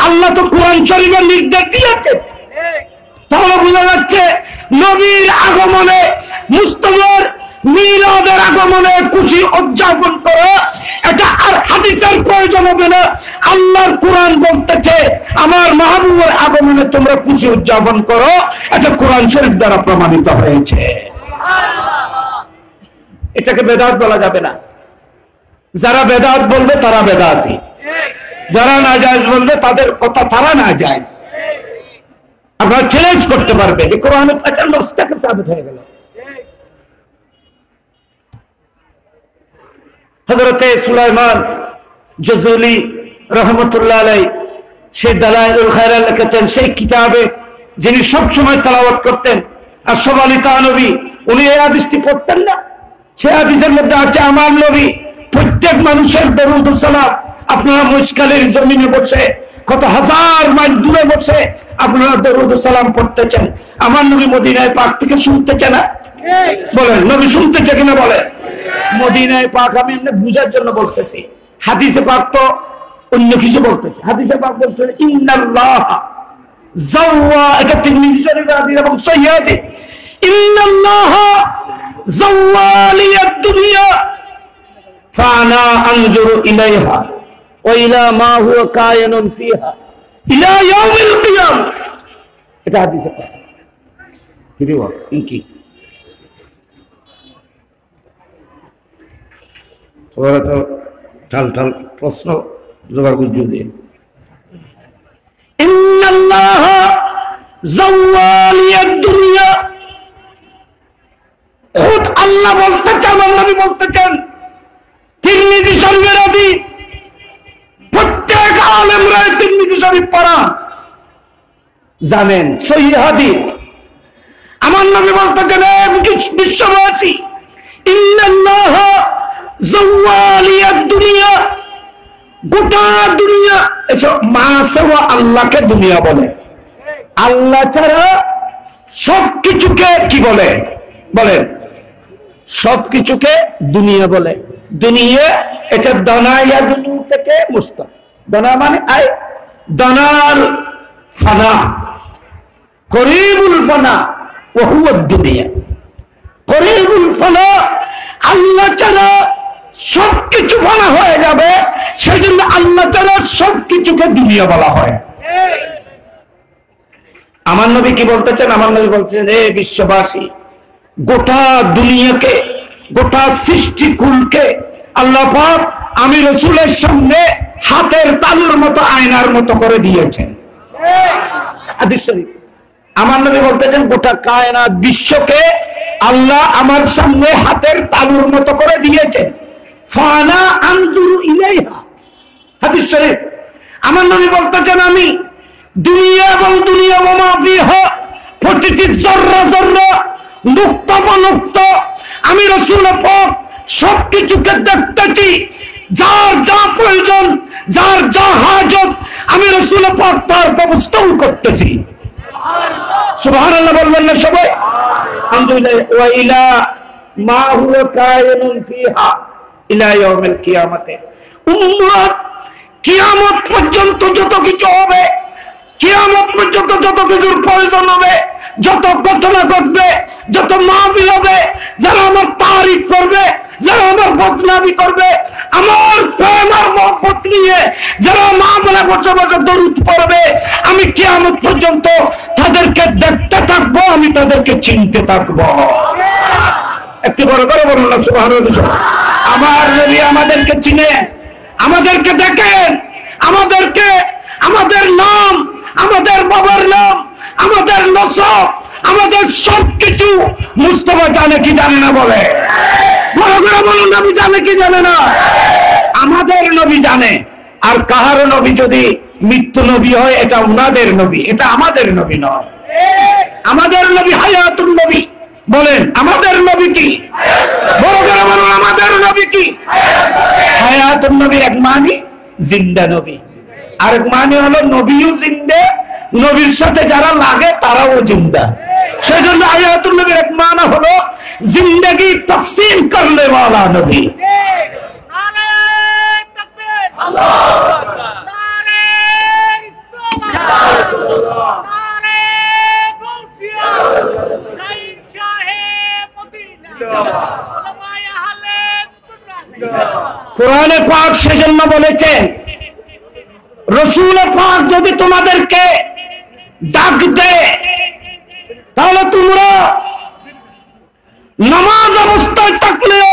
আল্লাহ তো কোরআন শরীফে নির্দেশ দিয়েছে। তাহলে বোঝা যাচ্ছে নবীর আগমনে, মুস্তাফার মিলাদের আগমনে খুশি উদযাপন করা, এটা আর হাদিসের প্রয়োজন হবে না। আল্লাহর কোরআন বলতেছে আমার মাহবুবের আগমনে তোমরা খুশি উদযাপন করো, এটা কোরআন শরীফ দ্বারা প্রমাণিত হয়েছে। এটাকে বেদাত বলা যাবে না। যারা বেদাত বলবে তারা বেদাতি, যারা নাজায়েজ বলবে তাদের কথা তারা নাজায়েজ। আপনারা চ্যালেঞ্জ করতে পারবেন, এই কোরআনে একটা নস্তাকে সাবিত হয়ে গেল। হযরতে সুলাইমান জাযুলি রাহমাতুল্লাহ আলাইহি সেই দালাইলুল খায়রাত লিখেছেন, সেই কিতাবে যিনি সব সময় তেলাওয়াত করতেন। আর আশরাফ নবী উনি এই হাদিসটি পড়তেন না। সেই হাদিসের মধ্যে আছে আমার নবী প্রত্যেক মানুষের দরুদ ও সালাম, আপনারা মুশকালের জমিনে বসে কত হাজার মাইল দূরে বসে আপনারা দরুদ ও সালাম পড়তেছেন, আমার নবী মদিনায় পাক থেকে শুনতেছে না? বলেন নবী শুনতেছে কিনা বলেন? মদিনায় পাক আমি এমনি বুঝার জন্য বলতেছি, হাদিসে পাক তো অন্য কিছু বলতেছে। হাদিসে পাক বলতেছে ইন্নাল্লাহ যাওয়া, এটা তিরমিজি শরীফের হাদিস এবং সহিহ হাদিস। ইন্নাল্লাহ যাওয়ালিয়াদ দুনিয়া ফানা আনজুরু ইলাইহা ওয়া ইলা মা হুয়া কায়িনুন ফিহা ইলা ইয়াউমিল কিয়ামah। এটা হাদিসে পাক। কি রে বাবা ইনকি তোরা তো ঠাল ঠাল প্রশ্ন জোগাড় করতে দিয়ে। ইন্নাল্লাহ যাওয়ালিয়াদ দুনিয়া, খুদ আল্লাহ বলতেছেন, আমার নবী বলতেছেন, তিরমিজি শরীফের হাদিস। প্রত্যেক আলেমরা তিরমিজি শরীফ পড়া জানেন, সহিহ হাদিস। আমার নবী বলতেছেন বিশ্ববাসী ইন্নাল্লাহ যাওয়ালিয়াদ দুনিয়া, গোটা দুনিয়া। এসব মাসেও আল্লাহকে দুনিয়া বলে, আল্লাহ ছাড়া সবকিছুকে কি বলে? বলেন সবকিছুকে দুনিয়া বলে। দুনিয়া এটা দানায়া দুনু থেকে মুস্তাক। দানা মানে আয়, দানার ফানা, করিবুল ফানা ওয়া হুয়া দুনিয়া। করিবুল ফানা, আল্লাহ ছাড়া সবকিছু ফানা হয়ে যাবে, সেজন্য আল্লাহ ছাড়া সবকিছুকে দুনিয়া বলা হয়। আমার নবী কি বলতেছেন? আমার নবী বলতেছেন হে বিশ্ববাসী, গোটা দুনিয়াকে, গোটা সৃষ্টিকুলকে আল্লাহ পাক আমি রাসূলের সামনে হাতের তালুর মতো, আয়নার মতো করে দিয়েছেন। হাদিস শরীফ। আমার নবী বলতেছেন গোটা কায়নাত বিশ্বকে আল্লাহ আমার সামনে হাতের তালুর মতো করে দিয়েছেন। ফানা আনজুরু ইলাইহা, হাদিস শরীফ। আমার নবী বলতেছেন আমি দুনিয়া এবং দুনিয়া ওয়া মা ফিহা, প্রতিটি জররা জররা, নুক্তা বনুক্তা, আমি রাসূল পাক সবকিছুকে দেখতেছি। যার যা প্রয়োজন, যার যা হাজত, আমি রাসূল পাক তার ব্যবস্থাও করতেছি। সুবহানাল্লাহ বলবেন না সবাই? আলহামদুলিল্লাহ। ওয়া ইলা মা হুয়া কায়িনুন ফিহা ইলা ইয়াউমিল কিয়ামাতে। উম্মত কিয়ামত পর্যন্ত যত কিছু হবে, কিয়ামত পর্যন্ত যত কিছুর প্রয়োজন হবে, যত ঘটনা ঘটবে, যত মাহফিল হবে, যারা আমার তারিফ করবে, যারা আমার বদনামি করবে, আমার প্রেম আর মহব্বত নিয়ে যারা মাহফিলে বসে বসে দরুদ পড়বে, আমি কিয়ামত পর্যন্ত তাদেরকে দেখতে থাকবো, আমি তাদেরকে চিনতে থাকবো। একটু বড় করে বলুন না সুবহানাল্লাহ। আমার নবী আমাদেরকে চিনে, আমাদেরকে দেখেন, আমাদেরকে, আমাদের নাম, আমাদের বাবার নাম, আমাদের নসব, আমাদের সবকিছু মুস্তাফা জানে কি জানে না? বলে বড় করে বলুন, নবী জানে কি জানে না? আমাদের নবী জানে। আর কাহার নবী যদি মৃত্যু নবী হয়, এটা উনাদের নবী, এটা আমাদের নবী নয়। আমাদের নবী হায়াতুন নবী। বলেন আমাদের নবী কি? বড় করে বলুন আমাদের নবী কি? হায়াতুন নবী এক মানে জিন্দা নবী, আরেক মানে হলো নবীও জিন্দা, নবীর সাথে যারা লাগে তারাও জিন্দা। সেজন্য হায়াতুন নবীর এক মানা হলো জিন্দগি তকসিম করনে वाला নবী। কোরআনে পাক সেজন্য বলেছেন রাসূল পাক যদি তোমাদেরকে ডাক দেয় তাহলে তোমরা নামাজ অবস্থায় থাকলেও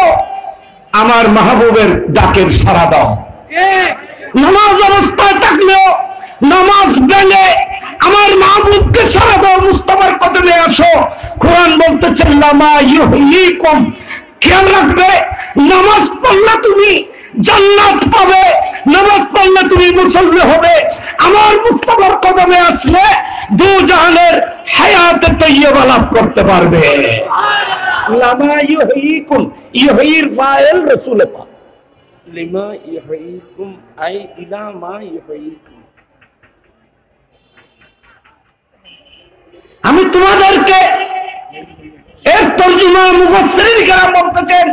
আমার মাহবুবের ডাকের সাড়া দাও, নামাজ অবস্থায় থাকলেও নামাজ ভেঙে আমার মাহবুবকে সাড়া দাও, মুস্তাফার কদমে আসো। কোরআন বলতেছে লামা ইউহয়িকুম, খেয়াল রাখবে নামাজ পড়লে তুমি জান্নাত পাবে, নামাজ পড়লে তুমি মুসল্লি হবে। আমার মুস্তাফার কদমে আসলে দু জাহানের হায়াতে তৈয়বা লাভ করতে পারবে। লামা ইউহয়িকুম, ইউহয়ির ফাইল রাসূল পাক, লিমা ইউহয়িকুম আই ইলা মা ইউহয়িকুম। আমি তোমাদেরকে এর তরজমা মুফাসসিরিন কেরাম বলতেছেন,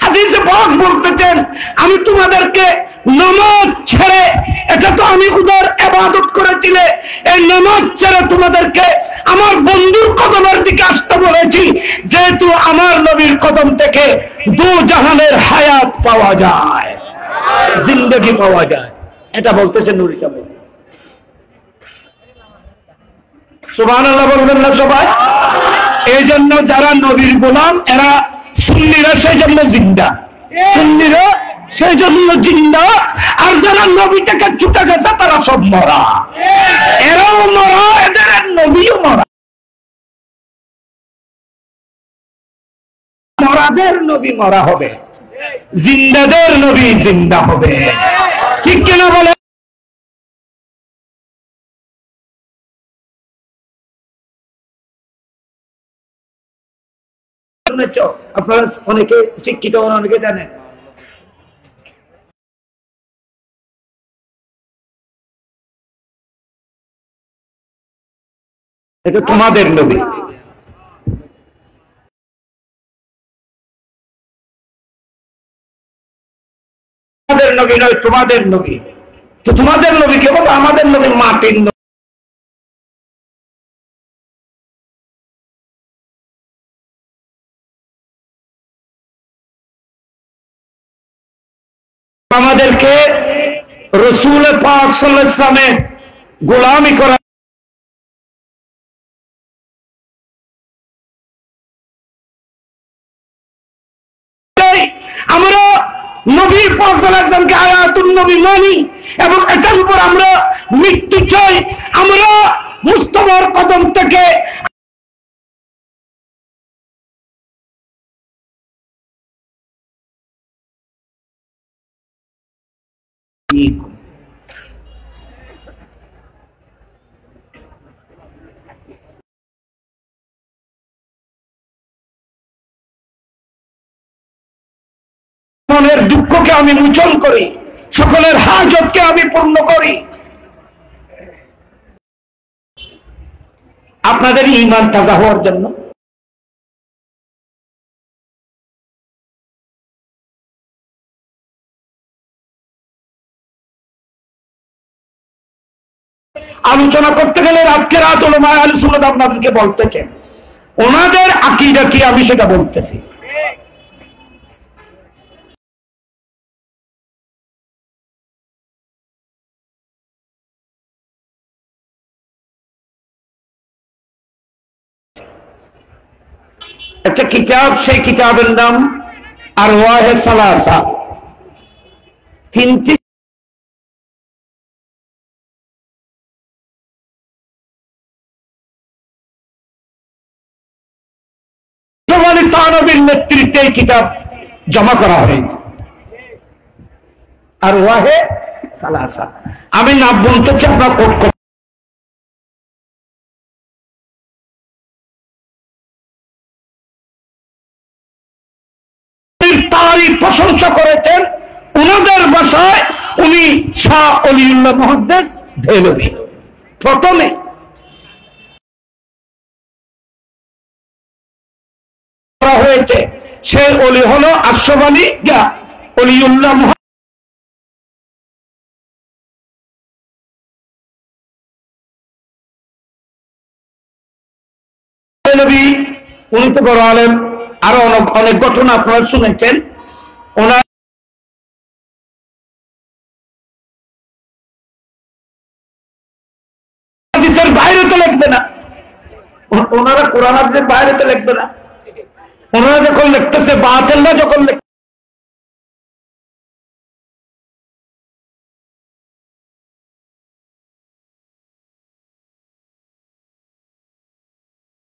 হাদিসে পাক বলতেছেন আমি তোমাদেরকে নামাজ ছেড়ে, এটা তো আমি খুদার ইবাদত করেছিলে, এই নামাজ ছেড়ে তোমাদেরকে আমার বন্ধুর কদমের দিকে আসতে বলেছি, যেহেতু আমার নবীর কদম থেকে দু জাহানের হায়াত পাওয়া যায়, জিন্দেগি পাওয়া যায়। এটা বলতেছেন নূর সাহেব। সুবহানাল্লাহ বলবেন না সবাই? এই জন্য যারা নবীর গোলাম এরা সুন্নিরা সেই জন্য জিন্দা, সুন্নিরা সেই জন্য জিন্দা, আর যারা নবী থেকে ছুটে গেছে তারা সব মরা, এরাও মরা, এদের নবীও মরা। মরাদের নবী মরা হবে, জিন্দাদের নবী জিন্দা হবে, ঠিক কিনা বলে? আপনারা অনেকে শিক্ষিত, অনেকে জানেন এটা তোমাদের নবী, তোমাদের নবী নয়, তোমাদের নবী। তো তোমাদের নবী কেবল, আমাদের নবী মাটির নবী। আমাদেরকে রাসূল পাক সাল্লাল্লাহু আলাইহি ওয়াসাল্লামের গোলামি করা, আমরা নবী পাক সাল্লাল্লাহু আলাইহি ওয়াসাল্লামকে হায়াতুন নবী মানি এবং এটার উপর আমরা মৃত্যু চাই। আমরা মুস্তাফার কদম থেকে মনের দুঃখকে আমি মোচন করি, সকলের হাজতকে আমি পূর্ণ করি। আপনাদের ঈমান তাজা হওয়ার জন্য আলোচনা করতে গেলে আজকে রাত উলামায়ে আহলে সুন্নাত আপনাদেরকে বলতেছেন ওনাদের আকীদা কি, আমি সেটা বলতেছি। একটা কিতাব, সেই কিতাবের নাম আরওয়াহে সালাসা, তিনটি তানবীর নেতৃত্বে এই কিতাব জমা করা হয়েছে। আরওয়াহে সালাসা আমি নাম বলতেছি, আপনার কোট তারই প্রশংসা করেছেন উনাদের ভাষায়। উনি শাহ অলিউল্লাহ মুহাদ্দিস দেহলভী। প্রথমে হয়েছে সেই অলি হলো আশরাফ আলী অলিউল্লাহ নবী। উনি তো বড় আলেম। আরো অনেক ঘটনা আপনারা শুনেছেন। ওনার হাদিসের বাইরে তো লিখবে না, ওনারা কোরআন হাদিসের বাইরে তো লিখবে না। ওনারা যখন লিখতেছে বাতিলরা যখন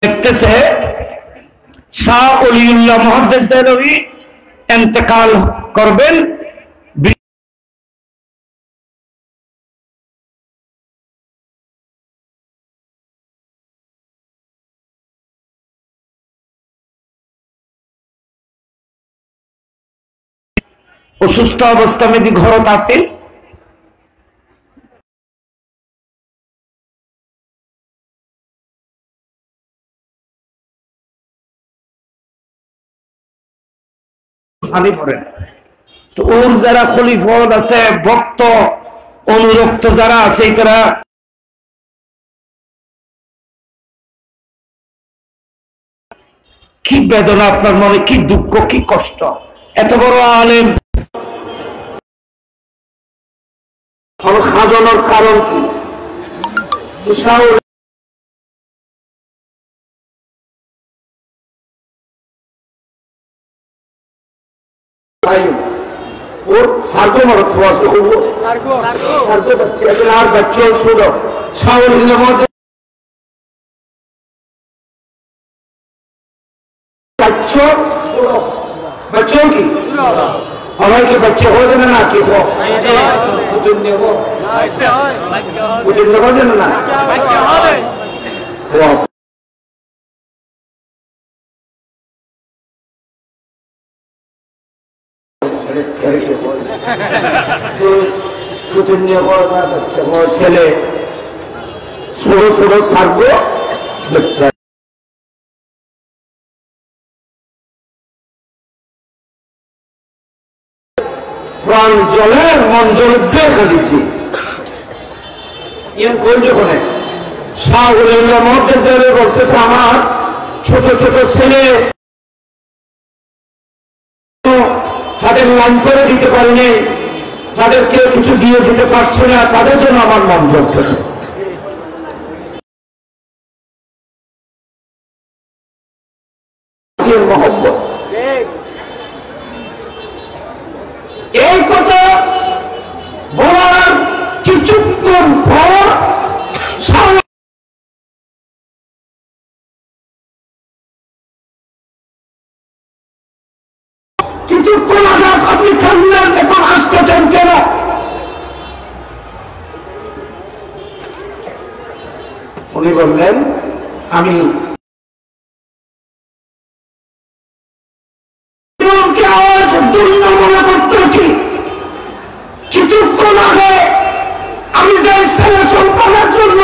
লিখতেছে শাহ ওলিউল্লাহ মুহাদ্দিস দেহলভী ইন্তেকাল করবেন অসুস্থ অবস্থা মেদি ঘরত আছিল। তো ওর যারা খলিফত আছে, ভক্ত অনুরক্ত যারা আছে, তারা কি বেদনা, আপনার মনে কি দুঃখ, কি কষ্ট। এত বড় আলেম খাজানোর কারণ কি? बच्चों की हमारे के बच्चे हो जाना ना कि हो दुनिया हो दुनिया हो जाना ना दुनिया हो बच्चे हो चले छोड़ो छोड़ो सार्गो बच्चा প্রাণ জলে মন জলে দেখে দিচ্ছি যখন শাহ ওলিউল্লাহ মুহাদ্দিস দেহলভী বলতেছে আমার ছোট ছোট ছেলে তাদের লাইন করে দিতে পারিনি, তাদেরকে কিছু দিয়ে দিতে পারছে না, তাদের জন্য আমার মন জ্বলতেছে। মহব্বত এই কথা বলার কিছুক্ষণ পর কিছুক্ষণ আগে আপনি থামলেন, এখন আসতেছেন কেন? উনি বললেন আমি মনে করতেছি কিছুক্ষণ আগে আমি যে ছেলে সন্তানের জন্য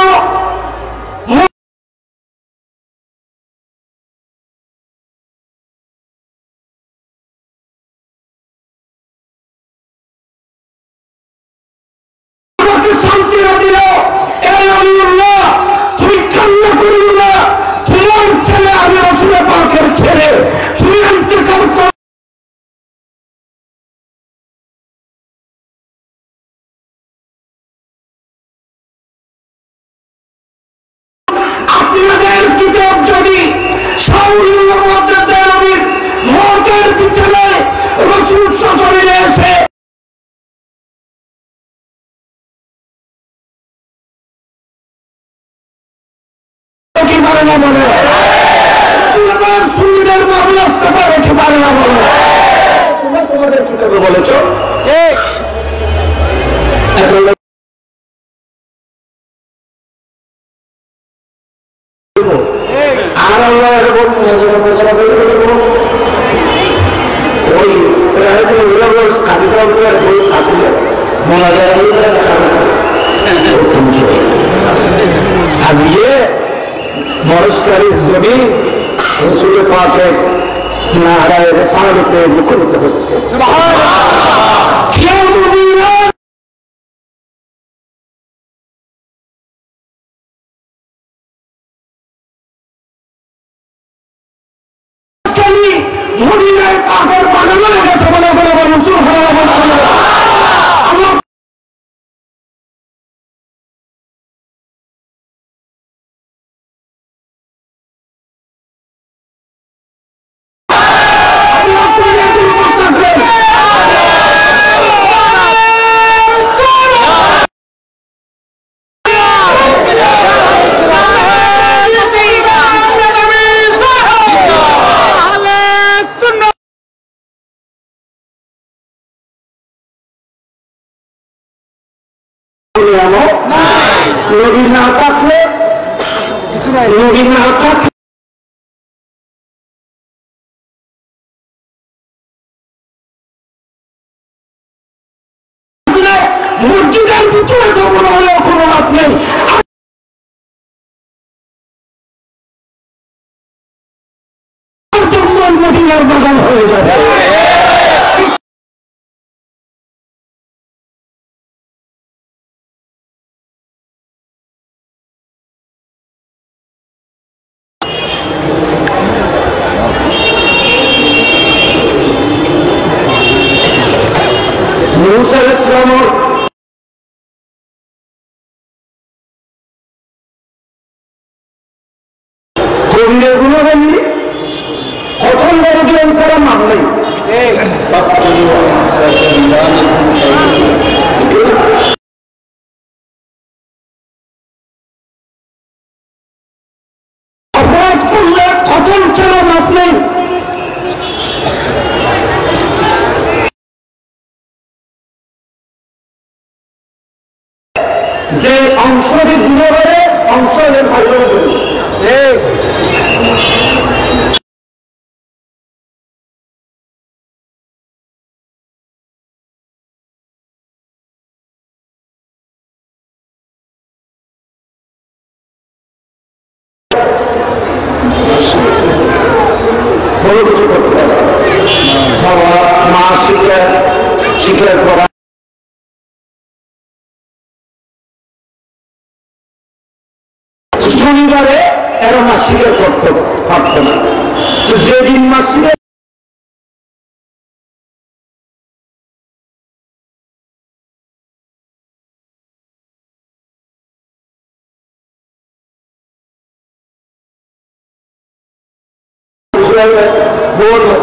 আমাকে শান্তি না দিল, এই ওলিউল্লাহ তুমি কান্না করিও না, তোমার ছেলে আমি রাসূল পাকের ছেলে, তুমি ইন্তেকাল করো। আপনাদের কিতাব যদি শাহ ওলিউল্লাহ মুহাদ্দিস দেহলভীর মওতের পিছনে রাসূল শাসনে এসে কি পারে না বলে, সুন্নিদের মামলা আসতে পারে কি পারে না বলে, তোমরা তোমাদের কিতাবে বলেছ। আর আল্লাহ মরস্কারী জমি রসুল পাকের নারায়ের সারতে মুখরিত হচ্ছে। মদিনায় পাথর পাঠানো লেগেছে বলে বলে বলুন সুবহানাল্লাহ। নবীর না থাকলে কিছু নাই, নবীর না থাকলে মসজিদের ভিতরে তো কোনো লাভ নেই। মদিনার বাগান হয়ে যাবে। মুসা আলাইহিস সালামের কবিরের গুণগামী প্রথম দরদি অনুসারে মানলেই অপরাধ করলে কতল ছাড়া মাপ নেই। যে অংশটি দূরে হয়ে অংশ ভালো কোনো কিছু করতে পারে মা শিকার করা শনিবারে এরা মাছ শিকার করতে পারত না। তো যেদিন মাছ বোর মাছ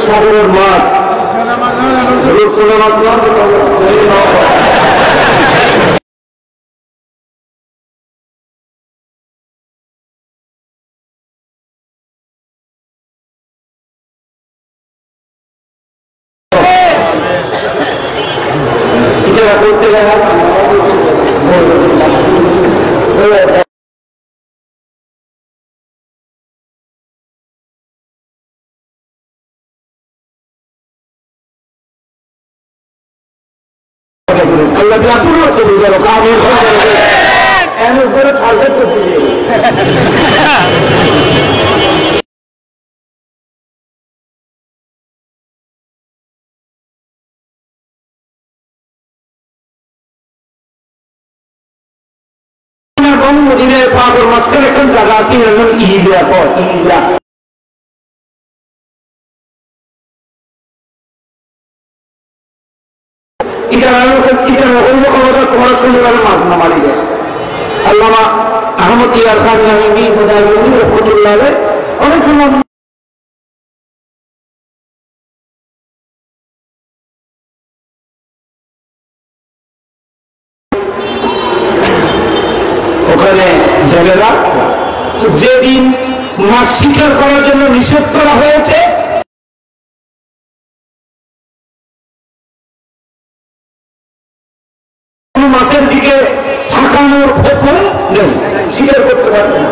সাগরের মাছ করতে গেলে মদিনায় পাগল মাঝখানে একটা জায়গা আছে ইলা ইলা আল্লামা আহমদ ইয়ার খান রহমতুল্লাহ অনেক ওখানে জেলেরা যেদিন মাছ শিকার করার জন্য নিষেধ করা হয়েছে মাছের দিকে থাকানোর হুকুম নেই, শিকার করতে পারবে না।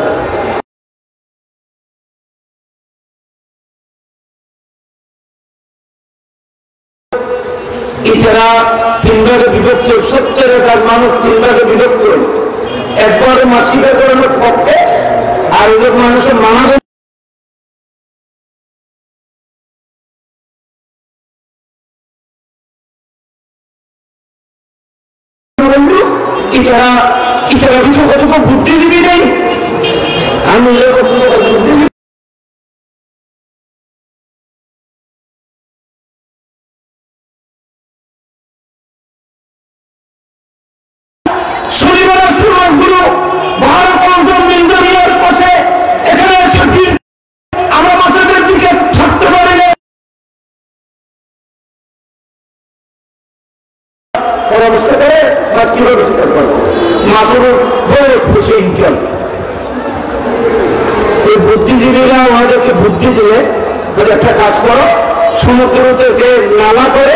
ইটারা 3 ভাগে বিভক্ত, 70,000 মানুষ 3 ভাগে বিভক্ত। একবারে মাসিকের করানোর পক্ষে, আর ওদের মানুষের মানা ইটারা কিছু কতটুকু বুদ্ধিজীবী নেই। আমি বুদ্ধিজীবী বুদ্ধিজীবীরা ওনাদেরকে বুদ্ধি দিয়ে একটা কাজ করো, সমুদ্র থেকে নালা করে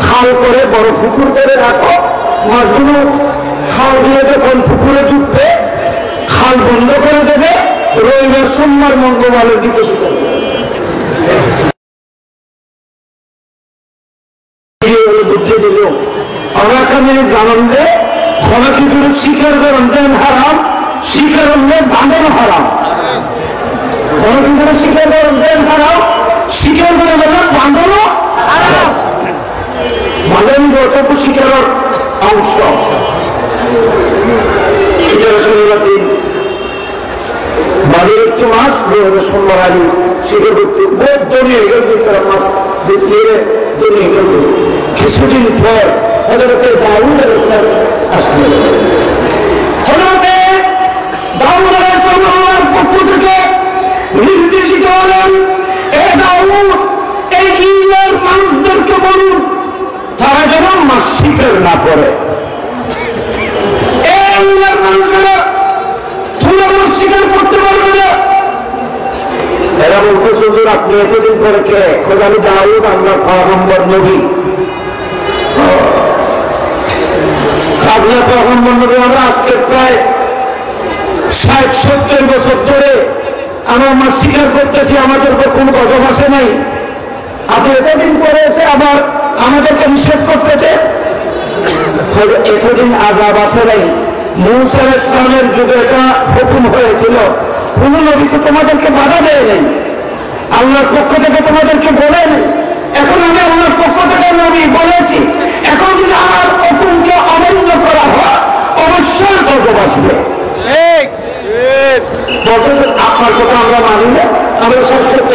খাল করে বড় পুকুর করে রাখো, মাছগুলো খাল দিয়ে যখন পুকুরে ঢুকবে খাল বন্ধ করে দেবে, রবিবার সোমবার মঙ্গলবারের দিকে বুদ্ধি দিল। আমরা জানান যে খনাকিগুলো শিকার করেন যে হারাম, শিকার হলে বাঁধানো হারাম। খনাকিগুলো শিকার করেন যে হারাম, শিকার করে বললে বাঁধানো হারাম। বাঁধানি বর্তব্য শিকারের অংশ। শনিবার দিন বাড়ির একটু মাছ সোমবার আগে শিকার করতে বহুত দড়িয়ে গেল, মাছ বেশিয়ে দড়িয়ে গেল। কিছুদিন পর হযরতে দাউদ আলাইহিস সালাম আসলেন। হযরতে দাউদ আলাইহিস সালামের পক্ষ থেকে নির্দেশিত হলেন, এ দাউদ এই ইউনিয়নের মানুষদেরকে বলুন তারা যেন মাছ শিকার না করে। এই ইউনিয়নের মানুষেরা তোমরা মাছ শিকার করতে পারবে না। এরা বলতেছে হুজুর আপনি এতদিন পরে কে? খোদানি দাউদ আমরা পয়গম্বর নবী। আমরা আজকে প্রায় 60-70 বছর ধরে আমার মাছ শিকার করতেছি, আমাদের উপর কোন কথা ভাষে নাই। আপনি এতদিন পরে এসে আবার আমাদেরকে নিষেধ করতেছে। এতদিন আযাব আসে নাই। মূসা আলাইহিস সালামের যুগে এটা হুকুম হয়েছিল, কোন নবীকে তোমাদেরকে বাধা দেয় নাই, আল্লাহর পক্ষ থেকে তোমাদেরকে বলে নাই। এখন আমি আল্লাহর পক্ষ থেকে নবী বলেছি, এখন যদি আমার হুকুমকে অমান্য করা হয় অবশ্যই গজব আসবে। আপনার কথা আমরা মানি না, আমরা সব সত্য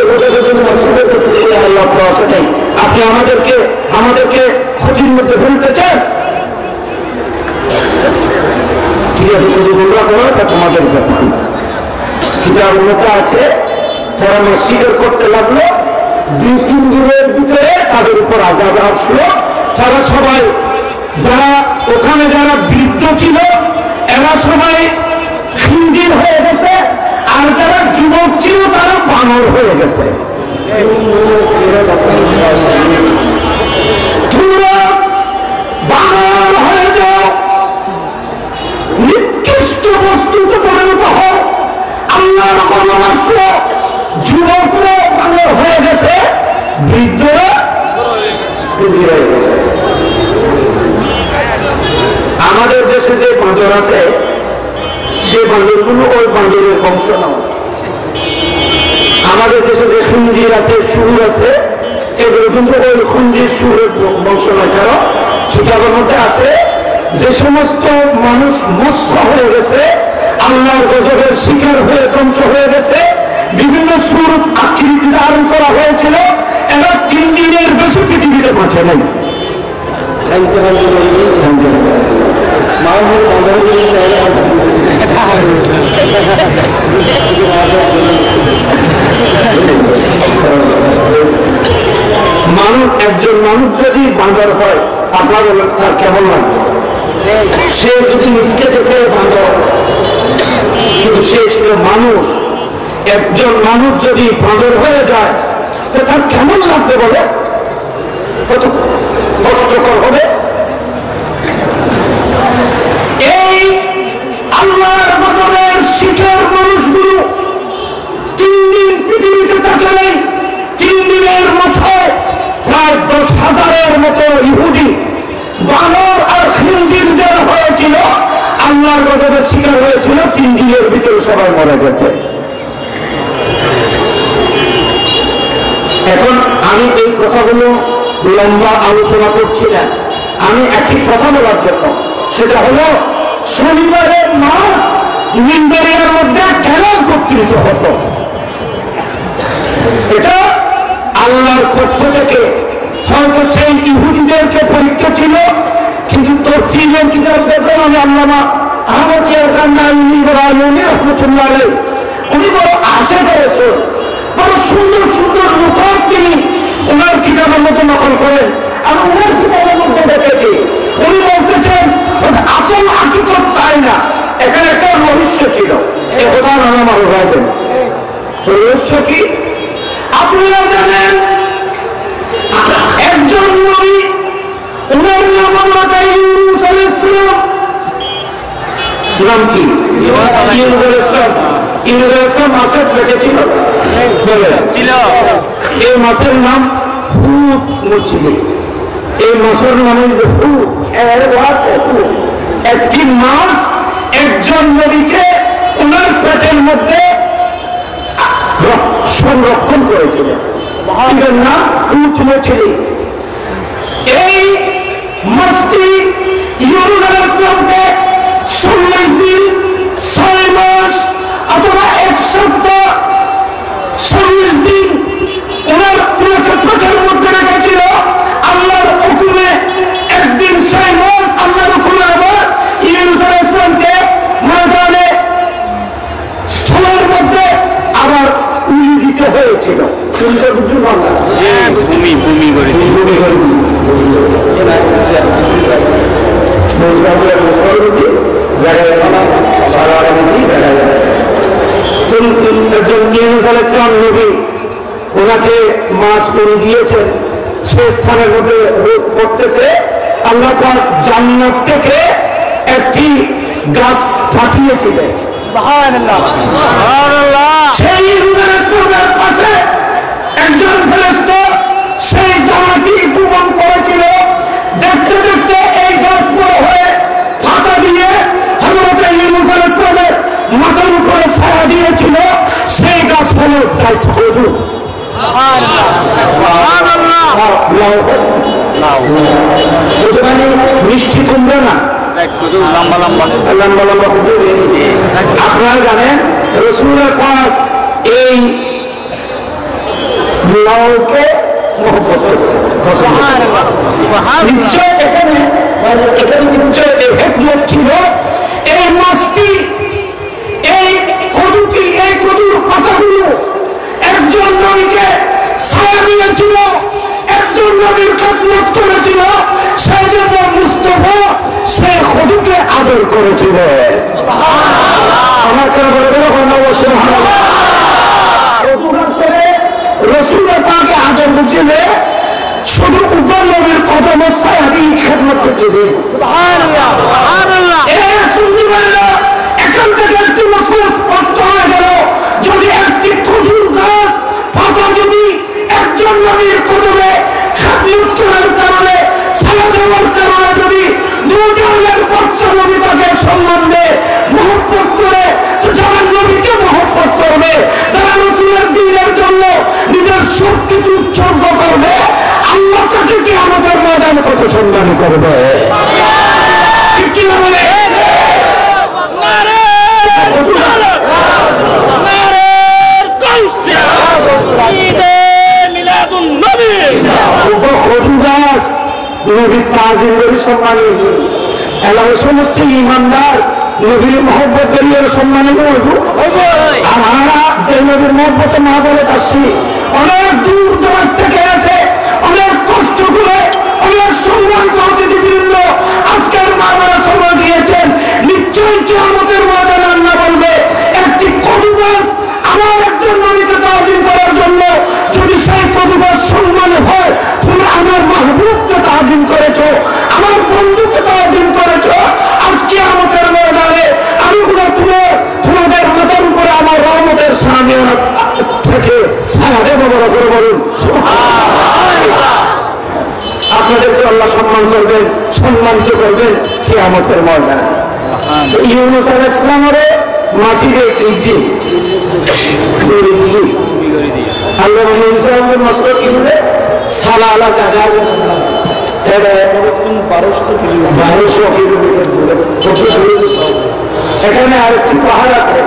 নেই। আপনি আমাদেরকে ক্ষতির মধ্যে ফেলতে চান, ঠিক আছে, যদি তোমরা করো তা তোমাদের ব্যাপার। কিতাবের মধ্যে আছে যারা মাছ শিকার করতে লাগলো 2-3 দিনের ভিতরে তাদের উপর আযাব আসলো। তারা সবাই, যারা ওখানে যারা বৃদ্ধ ছিল এরা সবাই খিঞ্জির হয়ে গেছে, আর যারা যুবক ছিল তারা বানর হয়ে গেছে। তোমরা বানর হয়ে যাও, নিকৃষ্ট বস্তুতে পরিণত হও। আল্লাহর কসম আসলো, যুবকরা বানর হয়ে গেছে, বৃদ্ধরা হয়ে গেছে। আমাদের দেশে যে বাঁদর আছে সেই বাঁদরগুলো ওই বাঁদরের বংশ নয়। আমাদের দেশে যে খুঞ্জির আছে, সুর আছে, এগুলো কিন্তু ওই খুঞ্জির সুরের বংশ নয়। কারণ কিতাবের মধ্যে আছে যে সমস্ত মানুষ মস্ত হয়ে গেছে, আল্লাহর গজবের শিকার হয়ে ধ্বংস হয়ে গেছে, বিভিন্ন সুরত আকৃতি ধারণ করা হয়েছিল, এরা 3 দিনের বেশি পৃথিবীতে বাঁচে নাই। মানুষ, একজন মানুষ যদি বাঁদর হয় আপনার বলেন তার কেমন লাগবে? সে যদি নিজকে দেখে বাঁদর, কিন্তু সে ছিল মানুষ। একজন মানুষ যদি বাঁদর হয়ে যায় তো তার কেমন লাগবে বলে? কত কষ্টকর হবে। এই আল্লাহর গজবের শিকার মানুষগুলো 3 দিন পৃথিবীতে থাকে নাই। 3 দিনের মাথায় প্রায় 10,000-এর মতো ইহুদি ছিল, আল্লাহর গজবের শিকার হয়েছিল, 3 দিনের ভিতরে সবাই মারা গেছে। এখন আমি এই কথাগুলো লম্বা আলোচনা করছি না, আমি একটি কথা বলার জন্য, সেটা হলো শনিবারের মাস মিম্বরের মধ্যে কেন একত্রিত হতো। এটা আল্লাহর পক্ষ থেকে, হয়তো সেই ইহুদিদেরকে পরীক্ষা ছিল, কিন্তু তফসিলের কিতাব দেখবেন আমি আল্লামা আহমদ ইয়ারখান নাইমি বরায়ুনি রহমতুল্লাহ আলাইহি, উনি বড় আশা করেছেন, বড় সুন্দর সুন্দর মুখত তিনি ওনার কিতাবের মধ্যে নকল করেন। আমি ওনার কিতাবের মধ্যে দেখেছি, উনি বলতেছেন আসল হাকিকত তাই না, এখানে একটা রহস্য ছিল। এই কথা আমার রাখবেন, রহস্য কি আপনারা জানেন? একজন নবী, ওনার নাম হলো ইউনূস আলাইহিস সালাম। নাম কি? ইউনূস আলাইহিস সালাম। ইউনূস আলাইহিস সালাম মাছের পেটে ছিল। এই মাছের নাম হুদ মছলি। এই মাছের নাম হুদ। একটি মাছ একজন নবীকে ওনার পেটের মধ্যে সংরক্ষণ করেছিলেন, এর নাম হুদ মছলি। এই মাছটি ইউনূস আলাইহিস সালামকে 40 দিন 6 মাস অথবা 1 সপ্তাহ 40 দিন ওনার পেটের মধ্যে রেখেছিল আল্লাহর হুকুমে। একদিন 6 মাস আল্লাহর হুকুমে আবার ইউনূস আলাইহিস সালামকে ময়দানে স্থলের মধ্যে আবার উলি দিতে হয়েছিল। ভূমি করে ওনাকে মাছ করে দিয়েছেন, সে স্থানের মধ্যে রোধ করতেছে। আল্লাহ পাক জান্নাত থেকে একটি গাছ পাঠিয়েছিলেন। সেই ইসলামের পাশে একজন ফেরেশতা সেই দানাটি বপন করেছিল। দেখতে দেখতে এই গাছ বড় হয়ে ফাটা দিয়ে হযরত ইউনূস আলাইহিস সালামের মাথার উপরে ছায়া দিয়েছিল। সেই গাছ হলো জাইত কদু। মিষ্টি কুমড়ো না, লম্বা লম্বা লম্বা লম্বা। আপনারা জানেন রাসূলের পাক এই লাউকে নিশ্চয় এখানে নিশ্চয় হিকমত ছিল। এই মাছটি, এই কদুটি, এই কদুর পাতাগুলো একজন নবীকে ছায়া দিয়েছিল, একজন নবীর খেদমত করেছিল, সেই জন্য মুস্তাফা সেই কদুকে আদর করেছিল। আমার কেন বলে দেবো রসুলের পাকে আদর করছিলে, শুধু উপর নবীর কদমের ছায়া দিয়ে খেদমত করছিলে। এখান থেকে একটি মশলা স্পষ্ট হয়ে গেল, যদি একটি কদুর গাছ পাতা যদি একজন নবীর কদমে খেদমত করার কারণে, ছায়া দেওয়ার কারণে যদি দুজনের পক্ষ নবী তাকে সম্মান দেয়, মহব্বত করে, যারা নবীকে মহব্বত করবে, যারা রাসূলের দ্বীনের জন্য নিজের সবকিছু উৎসর্গ করবে, আল্লাহ তাকে কিয়ামতের ময়দানে কত সম্মান করবে। ঠিক কি না বলে? নবীর তাজিম করে সম্মানী এলাকা সমস্ত ইমানদার নবীর মহব্বত করিয়ে সম্মানী করব। আর আমরা যে নবীর মহব্বতে না বলে আসছি, অনেক দূর দূরান্ত থেকে আছে, অনেক কষ্ট করে, অনেক সংগঠিত অতিথিবৃন্দ আজকের মামলা সময় দিয়েছেন। নিশ্চয়ই কিয়ামতের ময়দানে আল্লাহ বলবে, একটি কদু গাছ আমার একজন নবীকে তাজিম করার জন্য যদি সেই কদু গাছ সম্মানী হয়, তুমি আমার মাহবুবকে তাজিম করেছো, আমার বন্ধুকে তাজিম করেছো। আজকে আমাদের ময়দানে আমি তোমাদের মাথার উপরে আমার রহমতের সামনে থেকে ছায়া দেবো। বড় করে বলুন, আপনাদেরকে আল্লাহ সম্মান করবেন, সম্মানিত করবেন কিয়ামতের ময়দানে। ইউনুস আলাইহিস সালামের মাসিরে কিজি আল্লাহ ইসলামের মসজিদ কি বলে সালালা জায়গা এটা 1200 কিলোমিটার এখানে আরেকটি পাহাড় আছে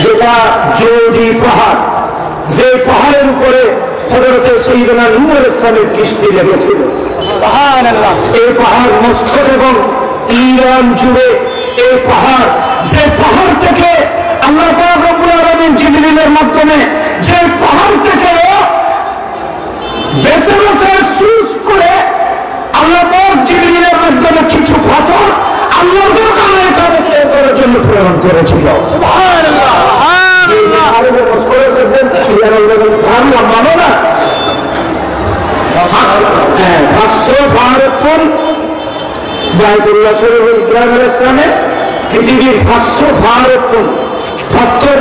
যেটা জৌদি পাহাড়, যে পাহাড়ের উপরে হযরত সাইয়েদনা নূহ আলাইহিস সালামের কৃষ্টি লেগেছিল। সুবহানাল্লাহ। এই পাহাড় মস্কট এবং ইরান জুড়ে এই পাহাড়, যে পাহাড় থেকে আল্লাহ পাক রব্বুল আলামিন জিবরিলের মাধ্যমে যে পাহাড় থেকে বেছে বেছে চুজ করে আল্লাহ পাক জিবরিলের মাধ্যমে কিছু পাথর আল্লাহর কাছে করার জন্য প্রেরণ করেছিল। সুবহানাল্লাহ। সুবহানাল্লাহ। আরে মস্কট থেকে আল্লাহ মানো না 500 ভারতন বাইতুল্লাহ শরীফ ইব্রাহিম আলাইহিস সালামের পৃথিবীর 500 ভারতন পাথর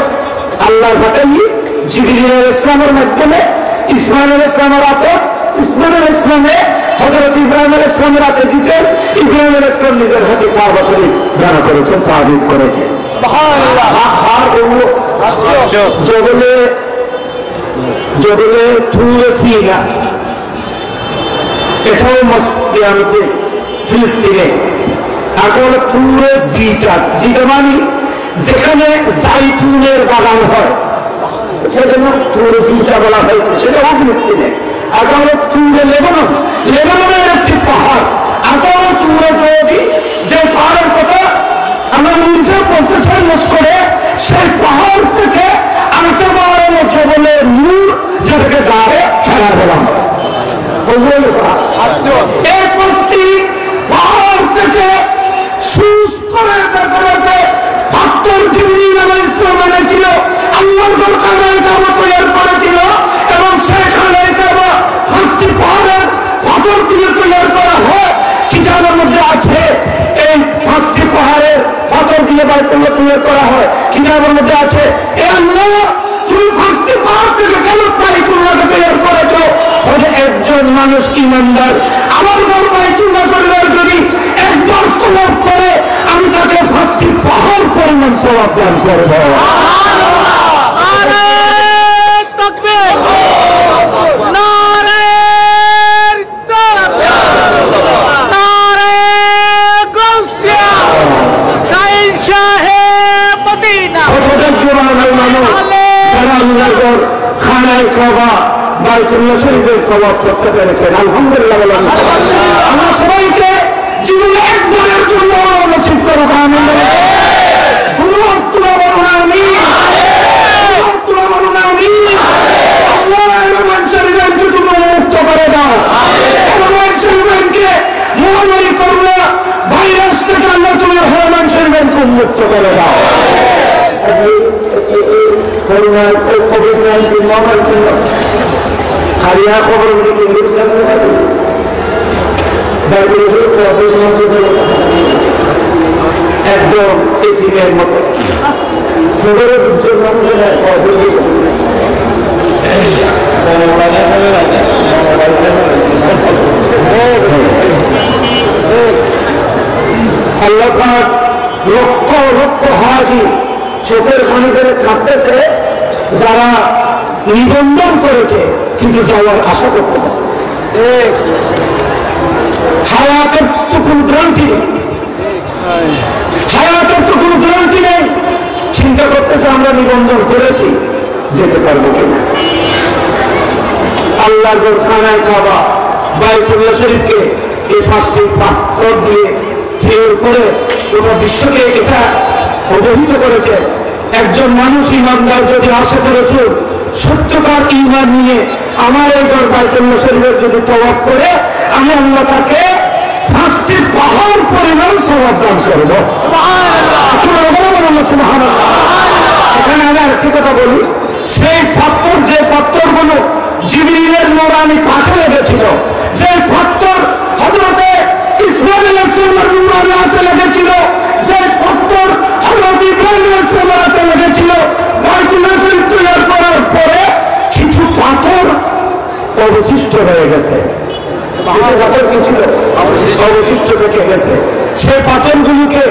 আল্লাহর পাঠাই জিবরিল আলাইহিস সালামের মাধ্যমে ইসমাঈল আলাইহিস সালামের হাতে, ইসমাঈল আলাইহিস সালামে হযরত ইব্রাহিম আলাইহিস সালামের হাতে দিতেন, ইব্রাহিম আলাইহিস সালাম নিজের হাতে কাবা শরীফ দান করেছেন, তাবিদ করেছেন। সুবহানাল্লাহ। আর ওগুলো জবলে তুর সিনা, এটাও মসজিদে ফিলিস্তিনে। এখন তুরে জিটা মানে যেখানে জাইতুনের বাগান হয় সেজন্য তুরে জিটা বলা হয়েছে, সেটাও ফিলিস্তিনে। এখন তুরে লেবাননের একটি পাহাড়। এখন তুরে যদি যে পাহাড়ের কথা আমরা নিজে বলতে চাই করে, সেই পাহাড় থেকে আনতে পারে জবলে নূর, যেটাকে গায়ে খেলা বলা হয়। এই পাঁচটি পাহাড় থেকে সুজ করে বেছে বেছে পাথর জিবরিল আলাইহিস সালাম এনেছিল, আল্লাহর দরবারে কাবা তৈরি করেছিল এবং সেখানে কাবা 5টি পাহাড়ের পাথর দিয়ে তৈরি করা হয়। কিতাবের মধ্যে আছে এই 5টি পাহাড়ের পাথর দিয়ে বাইতুল্লাহ তৈরি করা হয়। কিতাবের মধ্যে আছে এ আল্লাহ তুমি 5টি পাহাড় থেকে কেন বাইতুল্লাহকে তৈরি করেছো? একজন মানুষ ইমানদার আমার ঘর বাইতুল্লাহ শরীফের যদি একবার তওয়াফ করে আমি তাকে 5টি পাহাড় পরিমাণ সওয়াব দান করব। নারে তাকবীর, নারে রিসালাত, নারে গাউসিয়া, শাহিন শাহে মদিনা। খানায় কাবা বাইতুল্লাহ শরীফের তওয়াফ করতে পেরেছেন, আলহামদুলিল্লাহ বলেন। আল্লাহ সবাইকে জীবনে একবারের জন্য নসিব করুক, আমিন। গুনাহ তুলা বলুন আমিন, তুলা বলুন আমিন। আল্লাহ রহমান শরীফকে তুমি মুক্ত করে দাও, রহমান শরীফকে মহামারী করোনা ভাইরাস থেকে আল্লাহ তুমি রহমান শরীফকে মুক্ত করে দাও। করোনা কোভিড-19 মহামারী খালিয়া খবর একদম এটিএমের মতো আল্লাহ পাক লক্ষ লক্ষ হাজি চোখের পানি করে কাঁদতেছে যারা নিবন্ধন করেছে কিন্তু যাওয়ার আশা করতে পারে। হায়াতের তো কোনো গ্যারান্টি নেই, হায়াতের তো কোনো গ্যারান্টি নেই। চিন্তা করতেছে আমরা নিবন্ধন করেছি, যেতে পারবো কিনা। আল্লাহর ঘর খানায় কাবা বাইতুল্লাহ শরীফকে এই 5টি পাথর দিয়ে তৈরি করে গোটা বিশ্বকে এটা অবহিত করেছে। একজন মানুষ ইমানদার যদি আশিক রাসূল সত্যকার ঈমান নিয়ে আমার এই ঘর বাইতুল্লাহ শরীফের যদি তওয়াফ করে, আমি আল্লাহ তাকে 5টি পাহাড় পরিমাণ সওয়াব দান করব। সুবহানাল্লাহ, সুবহানাল্লাহ। এখানে আমি আরেকটি কথা বলি, সেই পাথর, যে পাথরগুলো জিবরিলের নূরানি পাখে লেগেছিল, যে পাথর হযরতে ইসমাঈল আলাইহিস সালামের নূরানি হাতে লেগেছিল, যে পাথর হযরত ইব্রাহিম আলাইহিস সালামের হাতে লেগেছিল, বাইতুল্লাহ শরীফ তৈরি করার পরে কিছু পাথর অবশিষ্ট হয়ে গেছে। কিছু পাথর কি ছিল? অবশিষ্ট থেকে গেছে। সেই পাথরগুলোকে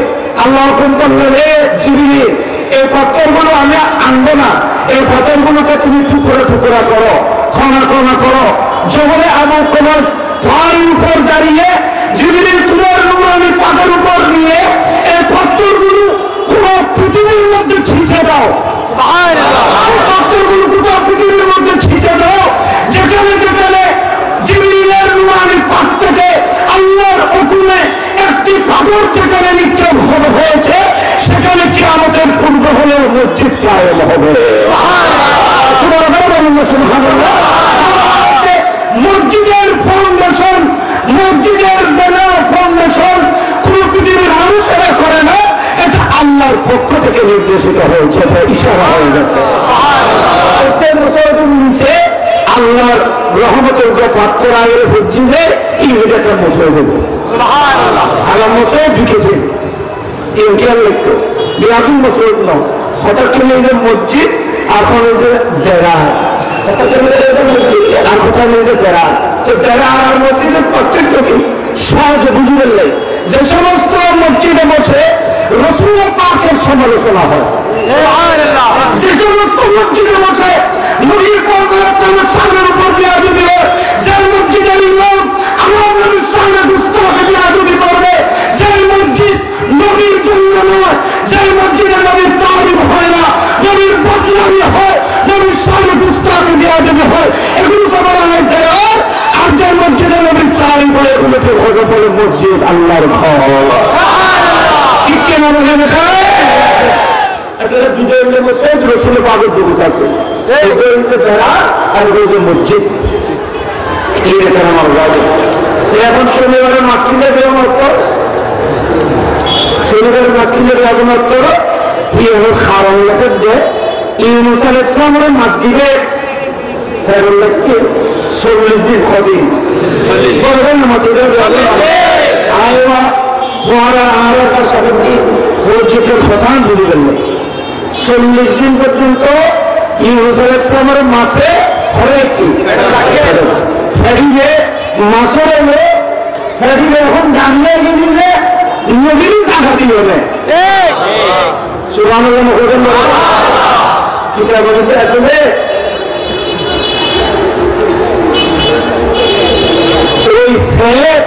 আল্লাহ হুকুম করলেন, হে জিবরিল, এই পাথরগুলো আমি আনবো না, এই পাথরগুলোকে তুমি টুকরা টুকরা করো, খনা খনা করো। জবরে আবু কুবাস পাহাড়ের উপর দাঁড়িয়ে জিবরিল তোমার নুরানি পাথর উপর নিয়ে এই পাথরগুলো পুরো পৃথিবীর মধ্যে ছিটে দাও। পাথরগুলো পুরো পৃথিবীর মধ্যে ছিটে দাও। যেখানে যেখানে জিবরিলের নুরানি পাথর থেকে আল্লাহর হুকুমে একটি পাথর যেখানে নিক্ষেপ হয়েছে, সেখানে কিয়ামতের পূর্ব হলেও মসজিদ কায়েম হবে। মসজিদের ফাউন্ডেশন, মসজিদের ব্যানার ফাউন্ডেশন কোন পৃথিবীর মানুষেরা করে না, এটা আল্লাহর পক্ষ থেকে নির্দেশিত হয়েছে, এটা ইশারা হয়ে গেছে। নিচে আল্লাহর রহমতের পাত্র আয়ের মসজিদে ইংরেজিটা মুসল দেবে। আল্লাহ মুসল ঢুকেছে ইন্ডিয়ান লিখতো বিরাটুল মুসল ন হঠাৎ করে মসজিদ আর দেড়া আর কোথাও দেড়া। তো দেড়া আর মসজিদের প্রত্যেকটাকে সহজে বুঝবেন নাই যে সমস্ত মসজিদে বসে রসুল পাকের সমালোচনা হয়, যে সমস্ত মসজিদে বসে নবীর পাকের সামনের উপর বিয়াদবি হয়, যে মসজিদের ইমাম আমার নবীর সামনে দুষ্টকে বিয়াদবি করবে, যে মসজিদ নবীর জন্য নয়, যে মসজিদে নবীর তারিফ হয় না, নবীর বদনামি হয়, নবীর সামনে দুষ্টকে বিয়াদবি হয়, এগুলো তো বলা হয় দেওয়ার। আর যে মসজিদে নবীর তারিফ হয় এগুলোকে ভোগে বলে মসজিদ আল্লাহর ঘর। ঠিক কেন বলে দুধের মসজিদ রসুলের পাগল জগৎ আছে, মসজিদ আমার এখন শনিবারের মাঝখানে বেরোনোর পর শনিবারের মাঝখানে বেরোনোর পর কি হলো খাওয়ার লেখেন যে ইউনুস আলাইহিস সালামের মসজিদে 40 দিন খদিম প্রধান বুঝে গেল 40 দিন পর্যন্ত ইউনুস আলাইহিস সালামের মাসে হরে কি ফেরিবে মাসে হলো ফেরিবে এখন জানলে গেলে নবীর জায়গা দিবে সুবহানাল্লাহ মুখেন কিতাব বলতে আছে যে এই ফের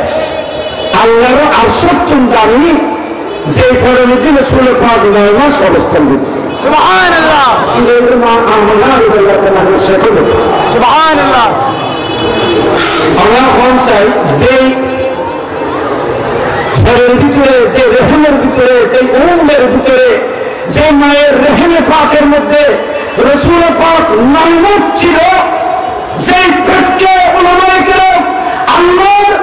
আল্লাহর আরশতুন জানি যে ফেরের মধ্যে রাসূল পাক 9 মাস অবস্থান করতেন। সুবহানাল্লাহ সুবহানাল্লাহ। আমরা কোন চাই যে ফেরের ভিতরে, যে রেহমের ভিতরে, যে উম্মের ভিতরে, যে মায়ের রেহমে পাকের মধ্যে রাসূল পাক 9 মাস ছিল, সেই পেটকে উলামায়ে কেরাম আল্লাহর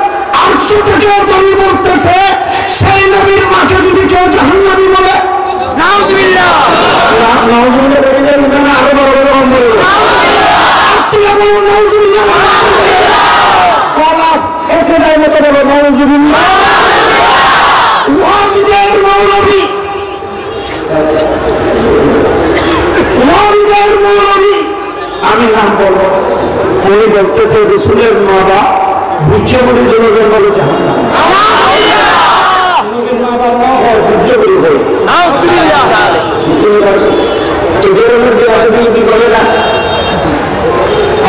আরশ থেকে দাবি করতেছে, সেই নবীর মাকে যদি কেউ জাহান্নামী বলে নাউযুবিল্লাহ নাউযুবিল্লাহ বলে না আরো বড় রকম বলে আপনি বলুন নাউযুবিল্লাহ কলাফ এতে যায় মতো বলো নাউযুবিল্লাহ। ওয়াহিদের মৌলবী ওয়াহিদের মৌলবী আমি নাম বলবো, উনি বলতেছে রাসূলের মা বুঝছে বলে জনগণ বলে জাহান্নাম বুঝছে বলে এদের মধ্যে অভিযোগ করে না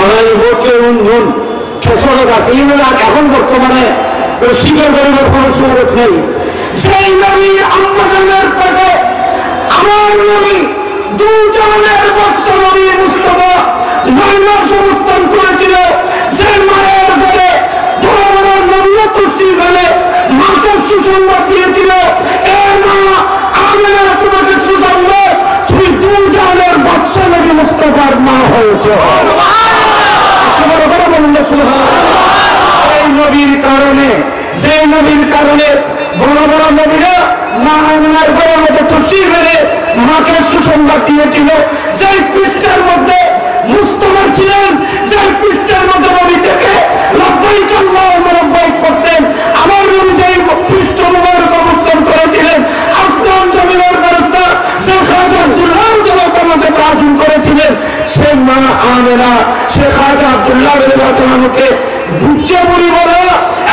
আমার ভোটকে উন্নয়ন খেসরত আছে এখন বর্তমানে স্বীকার করার কোনো সুযোগ নেই। সেই নবী আম্মাজানের পেটে আমার নবী দুজনের বৎস নবী মুস্তাফা 9 মাস অবস্থান করেছিল, যে মায়ের ঘরে বড় বড় নবীও তুষ্টি ফেলে মাকে সুসংবাদ দিয়েছিল, এ মা আমিনা তোমাকে সুসংবাদ, তুমি দুজনের বৎস নবী মুস্তাফার মা হয়েছে। এই নবীর কারণে, যে নবীর কারণে বড় বড় নবীরা মা আমিনার ঘরের মধ্যে তুষ্টি ফেলে মাকে সুসংবাদ দিয়েছিল। সেই পৃষ্ঠের মধ্যে মুস্তাফা ছিলেন, যে পৃষ্ঠের মধ্যে নবী থেকে লব্বাইক আল্লাহুম্মা লব্বাইক পড়তেন। আমার নবী যেই পৃষ্ঠ মুবারক অবস্থান করেছিলেন, আসমান জমিনের ফেরেশতা যে খাজা আব্দুল্লাহ রাদিয়াল্লাহু মধ্যে তাজিম করেছিলেন, সে মা আমিনা সে খাজা আব্দুল্লাহ রাদিয়াল্লাহু আনহুকে বুঝে বলি বলা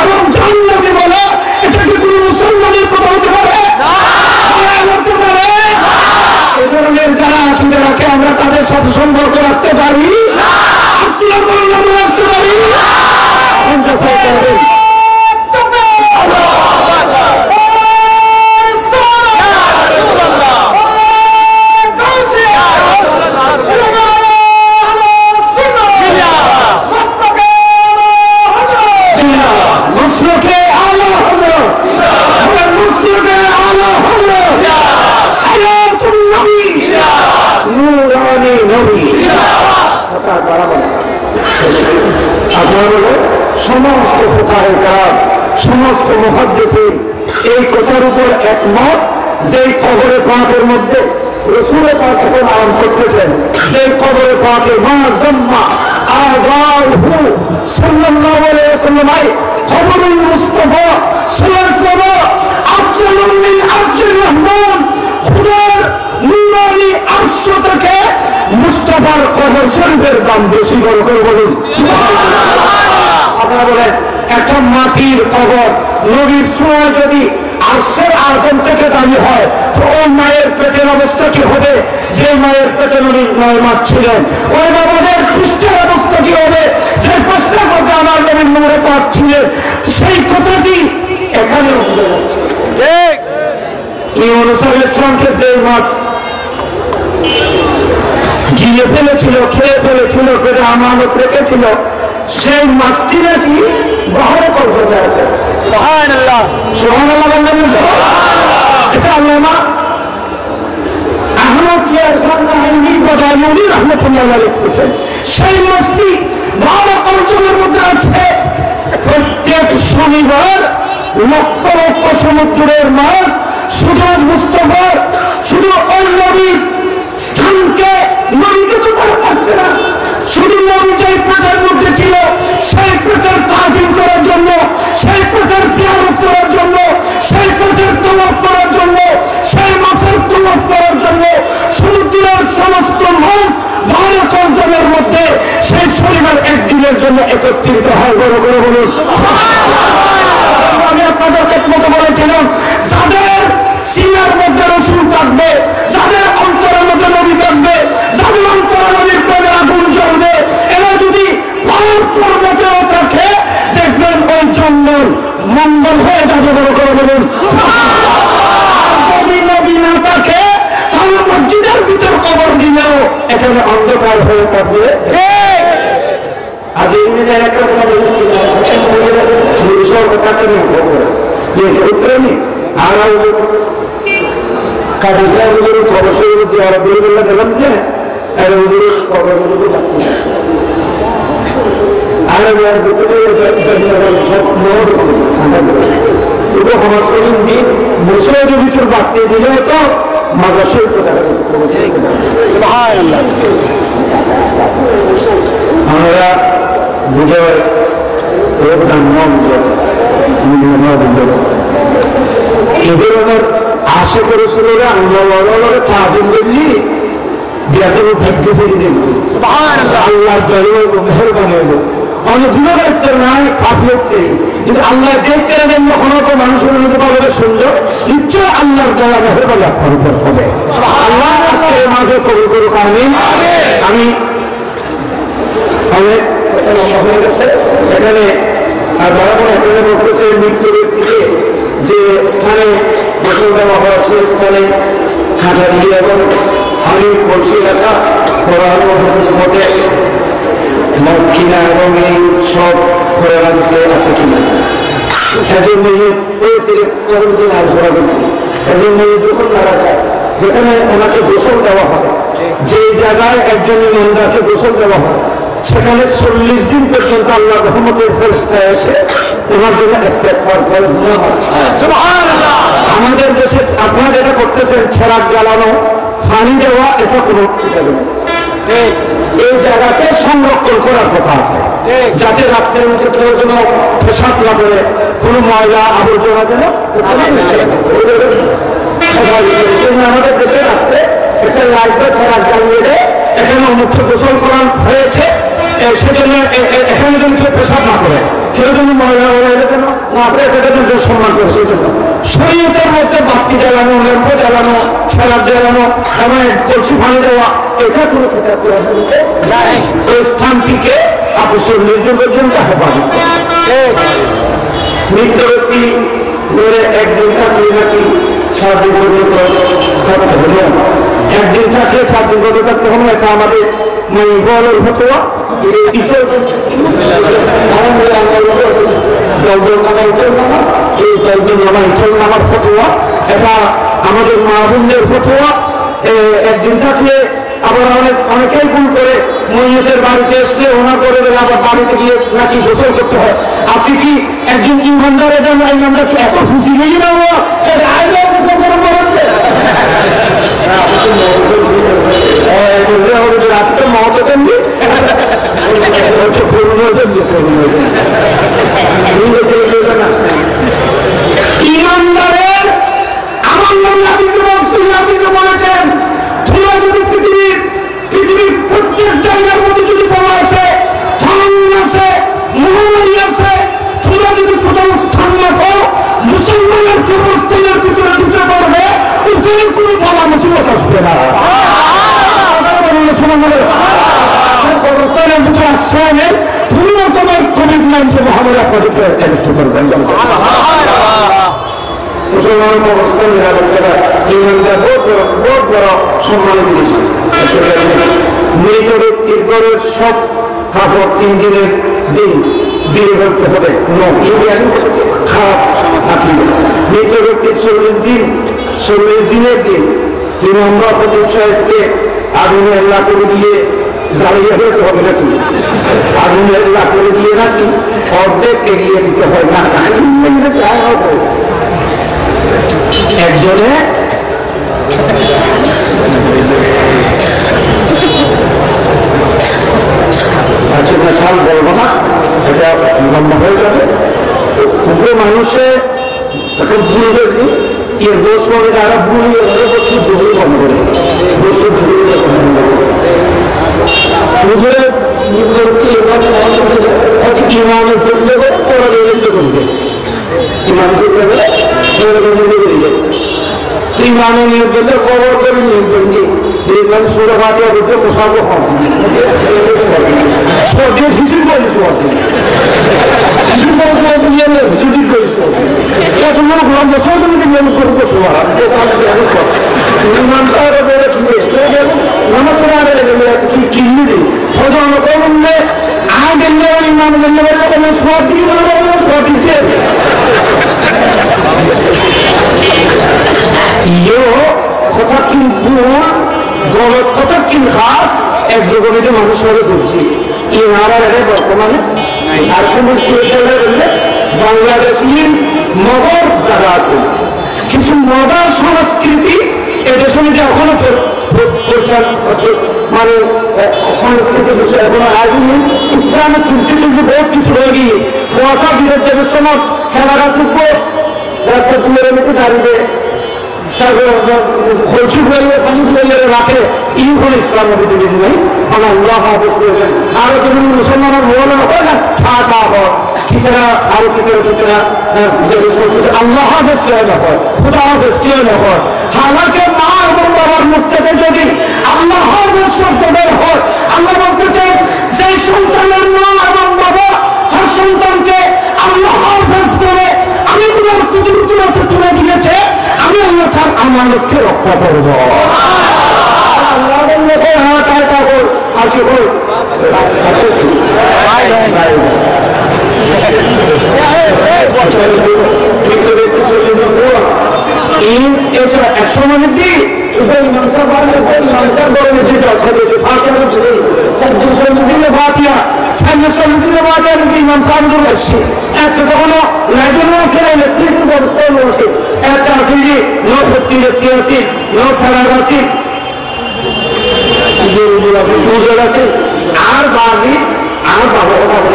এবং জান্নাতি বলা, এটা কি কোনো মুসলমানের কথা হতে পারে? রাখতে পারে? এই ধরনের যারা আকিদা রাখে আমরা তাদের সাথে সম্পর্ক রাখতে পারি? আমরা রাখতে পারি? সমস্ত ফুকাহে কেরাম, সমস্ত মুহাদ্দিসিন এই কথার উপর একমত যে কবরে পাকের মধ্যে রাসূল পাক এখন আরাম করতেছেন, যে কবরে পাকে মা জাম্মা আযাহু সাল্লাল্লাহু আলাইহি ওয়াসাল্লাম কবরুল মুস্তাফা সাল্লাল্লাহু আফজালুম মিন আরশির রহমান, খুদার নূরানি আরশ থেকে মুস্তাফার কবর শরীফের দাম বেশি বড় করে বলুন সুবহানাল্লাহ। আপনারা বলেন একটা মাটির কবর নবীর ছোঁয়া যদি আরশের আযম থেকে দামি হয় তো ওই মায়ের পেটের অবস্থা কি হবে? যে মায়ের পেটে নবী 9 মাস ছিলেন, ওই বাবাদের সুস্থের অবস্থা কি হবে? যে 5টা কথা আমার নবীর নূরে পাক ছিলেন, সেই কথাটি এখানে ইউনূস আলাইহিস সালামকে যে মাছ গিলে ফেলেছিল, খেয়ে ফেলেছিল, ফেরে আমানত রেখেছিল, সেই মাছটি নাকি বহরে কবরে আছে। সুবহানাল্লাহ, সুবহানাল্লাহ বলবেন না? এটা আল্লামা আহমদ ইয়ারফান নাহিনী বাদায়ুনি রাহমাতুল্লাহ আলাইহি লিখেছেন, সেই মাছটি বহরে কবরের মধ্যে আছে। প্রত্যেক শনিবার লক্ষ লক্ষ সমুদ্রের মাছ শুধু মুস্তাফার, শুধু ওই নবীর স্থানকে নবীকে তো তারা পাচ্ছে না, শুধু নবী যেই পেটের মধ্যে ছিল সেই পেটের তাজিম করার জন্য, সেই পেটের জিয়ারত করার জন্য, সেই পেটের তওয়াফ করার জন্য, সেই মাসের তওয়াফ করার জন্য সমুদ্রের সমস্ত মাছ ভারত অঞ্চলের মধ্যে সেই শনিবার একদিনের জন্য একত্রিত হয়। বড় করে বলুন আমি আপনাদেরকে মতো বলেছিলাম, যাদের সিনার মধ্যে রাসূল থাকবে, যাদের অন্তরের মধ্যে নবী থাকবে, যাদের অন্তরে নবীর প্রেমের আগুন জ্বলবে, এরা যদি পাহাড় পর্বতেও থাকে দেখবেন ওই জঙ্গল মঙ্গল হয়ে যাবে। বড় করে বলুন যদি নবী না থাকে তাহলে মসজিদের ভিতর কবর দিলেও এখানে অন্ধকার হয়ে থাকবে। আজ এই মিডিয়া একটা কথা বলুন যে উত্তরণী আর কাজী সাহেবগুলোর খবর শরীর জিয়ারত দিয়ে দেখলাম যে আর ওগুলো খবরগুলো লাগছে আর ভিতরে সমাজ করেন দিন মুসলিমের ভিতর বাড়তে দিলে তো মাজার শরীফ আমরা বুঝে এই ধরনের আশা করেছিল আল্লাহ তাজিম করলি বিয়াদের ভাগ্য ফিরে দেব আল্লাহ মেহরবানি হলো। অনেক গুণাগার নাই পাপিয়তে, কিন্তু আল্লাহ দেখতে দেন যখন তো মানুষের মধ্যে পাবে সুন্দর, নিশ্চয় আল্লাহর দ্বারা মেহরবানি আপনার উপর হবে। আল্লাহ আজকে মাঝে কবুল করুক আমিন। আমি অনেক হয়ে গেছে এখানে আর বরাবর এখানে বলতেছে মৃত্যু ব্যক্তিকে যে স্থানে গোসল দেওয়া হয় সেই স্থানে হাঁটা দিয়ে এবং আমি কলসি রাখা কোরআন মতে মদ কিনা এবং এই সব করে রাখছে আছে কিনা এজন্য আলোচনা করছি। এজন্য যখন মারা যায় যেখানে ওনাকে গোসল দেওয়া হয়, যে জায়গায় একজন ইমানদারকে গোসল দেওয়া হয় সেখানে 40 দিন পর্যন্ত আল্লাহ রহমতের ফেরেশতা এসে ওনার জন্য ইস্তেগফার করে দোয়া হয়। সুবহানাল্লাহ। আমাদের দেশে আপনারা যেটা করতেছেন ছেড়াক জ্বালানো, পানি দেওয়া, এটা কোনো এই জায়গাতে সংরক্ষণ করার কথা আছে যাতে রাত্রের মধ্যে কেউ যেন পেশাব না করে, কোনো ময়লা আবর্জনা যেন আমাদের দেশে রাত্রে এটা লাগবে ছেড়াক জ্বালিয়ে দেয় এখানে অমুক্ত গোসল করা হয়েছে, সেজন্য এখানে যেন কেউ পেশাব না করে, কেউ যেন ময়লা যেন না করে, এটাকে যেন সম্মান করে। সেই জন্য শরীয়তের মধ্যে বাতি জ্বালানো, ল্যাম্প জ্বালানো, ছেলাপ জ্বালানো এবং কলসি পানি দেওয়া, এটা কোনো কিতাব নাই। ওই স্থানটিকে আপনি 40 দিন পর্যন্ত হেফাজত মৃত ব্যক্তি ধরে একদিন থাকলে নাকি 6 দিন পর্যন্ত থাকতে হবে, একদিন থাকলে 6 দিন পর্যন্ত থাকতে হবে। এটা আমাদের বলের ফতোয়া। আমার ফতোয়া, এটা আমাদের মা বোনদের ফতোয়া। একদিন থাকলে আবার অনেকেই ভুল করে মইয়তের বাড়িতে আসলে ওনার করে দিলে আবার বাড়িতে গিয়ে নাকি গোসল করতে হয়। আপনি কি একজন ইমানদারের জন্য ইমানদার কি এত খুশি হয়ে না রাত্রে মহতে দেননি ইমানদারের আমার বলেছেন, তোমরা যদি পৃথিবীর প্রত্যেক জায়গার মধ্যে যদি বলা আছে, আছে, মহামারী আছে, তোমরা যদি কোথাও স্থান রাখো, মুসলমানের কবরস্থানের ভিতরে ঢুকে পড়বে, ওখানে কোনো বলা মুসিবত আসবে না। কবরস্থানের ভিতরে আশ্রয় নেই, কোনো রকমের কোভিড-19 মহামারী আপনাদেরকে অ্যারেস্ট করবেন। মুসলমানের অবস্থা নিরাপত্তা ইমানদার বহুত বড় সম্মানের জিনিস। মৃত ব্যক্তির ঘরের সব কাপড় 3 দিনের দিন বিয়ে করতে হবে, খারাপ থাকি। মৃত ব্যক্তির 40 দিনের দিন ইমামরা ফজল সাহেবকে আগুনের লাকড়ি দিয়ে জ্বালিয়ে ফেলতে হবে নাকি, আগুনের লাকড়ি দিয়ে নাকি অর্ধেক এগিয়ে দিতে হয় না। একজনে আচ্ছা সাল বলবো না, এটা লম্বা হয়ে যাবে। মানুষে এখন ভুল করবি এর দোষ বলে যারা ভুল বস্তু ভুল কম করে বস্তু ইমানের চলতে করে ওরা করবে, ইমান করবে ইমানে নিয়োগ করতে কবর করে নিয়োগ করবি সুরা ফাতিহা করতে পোশাক হিসেবে করিস কথা কিন্তু গলত কথা কিন খাস এক জগতে মানুষ হয়ে করছি ইনারা বর্তমানে আর কোনো বললে বাংলাদেশের মগর জায়গা আছে, কিছু মজার সংস্কৃতি এদেশের মধ্যে এখনো প্রচার মানে সংস্কৃতি বিষয় এখনো আসেনি। ইসলামের তুলতে তুলতে বহুত কিছু হয়ে গিয়ে কুয়াশা বিরোধের সময় খেলাটা টুকবো রাস্তা তুলে মধ্যে দাঁড়িয়ে খরচি বলে রাখে ইউন ইসলামের ভিতরে নেই। আমার আল্লাহ হাফেজ করবেন আরো যদি মুসলমানের বলে হয় না ঠা হয় খিচেরা আরো খিচেরা আল্লাহ হাফেজ কেউ না হয়, খুদা হাফেজ কেউ না হয়। হালাকে মা এবং বাবার মুখ থেকে যদি আল্লাহ হাফেজ শব্দ বের হয়, আল্লাহ বলতে চাই সেই সন্তানের মা এবং বাবা তার সন্তানকে আল্লাহ হাফেজ করে আমি তোমার কুদরতে তুলে দিয়েছে, আমি আল্লাহ তার আমানতকে রক্ষা করব। আর বাকি আর বাবা কথা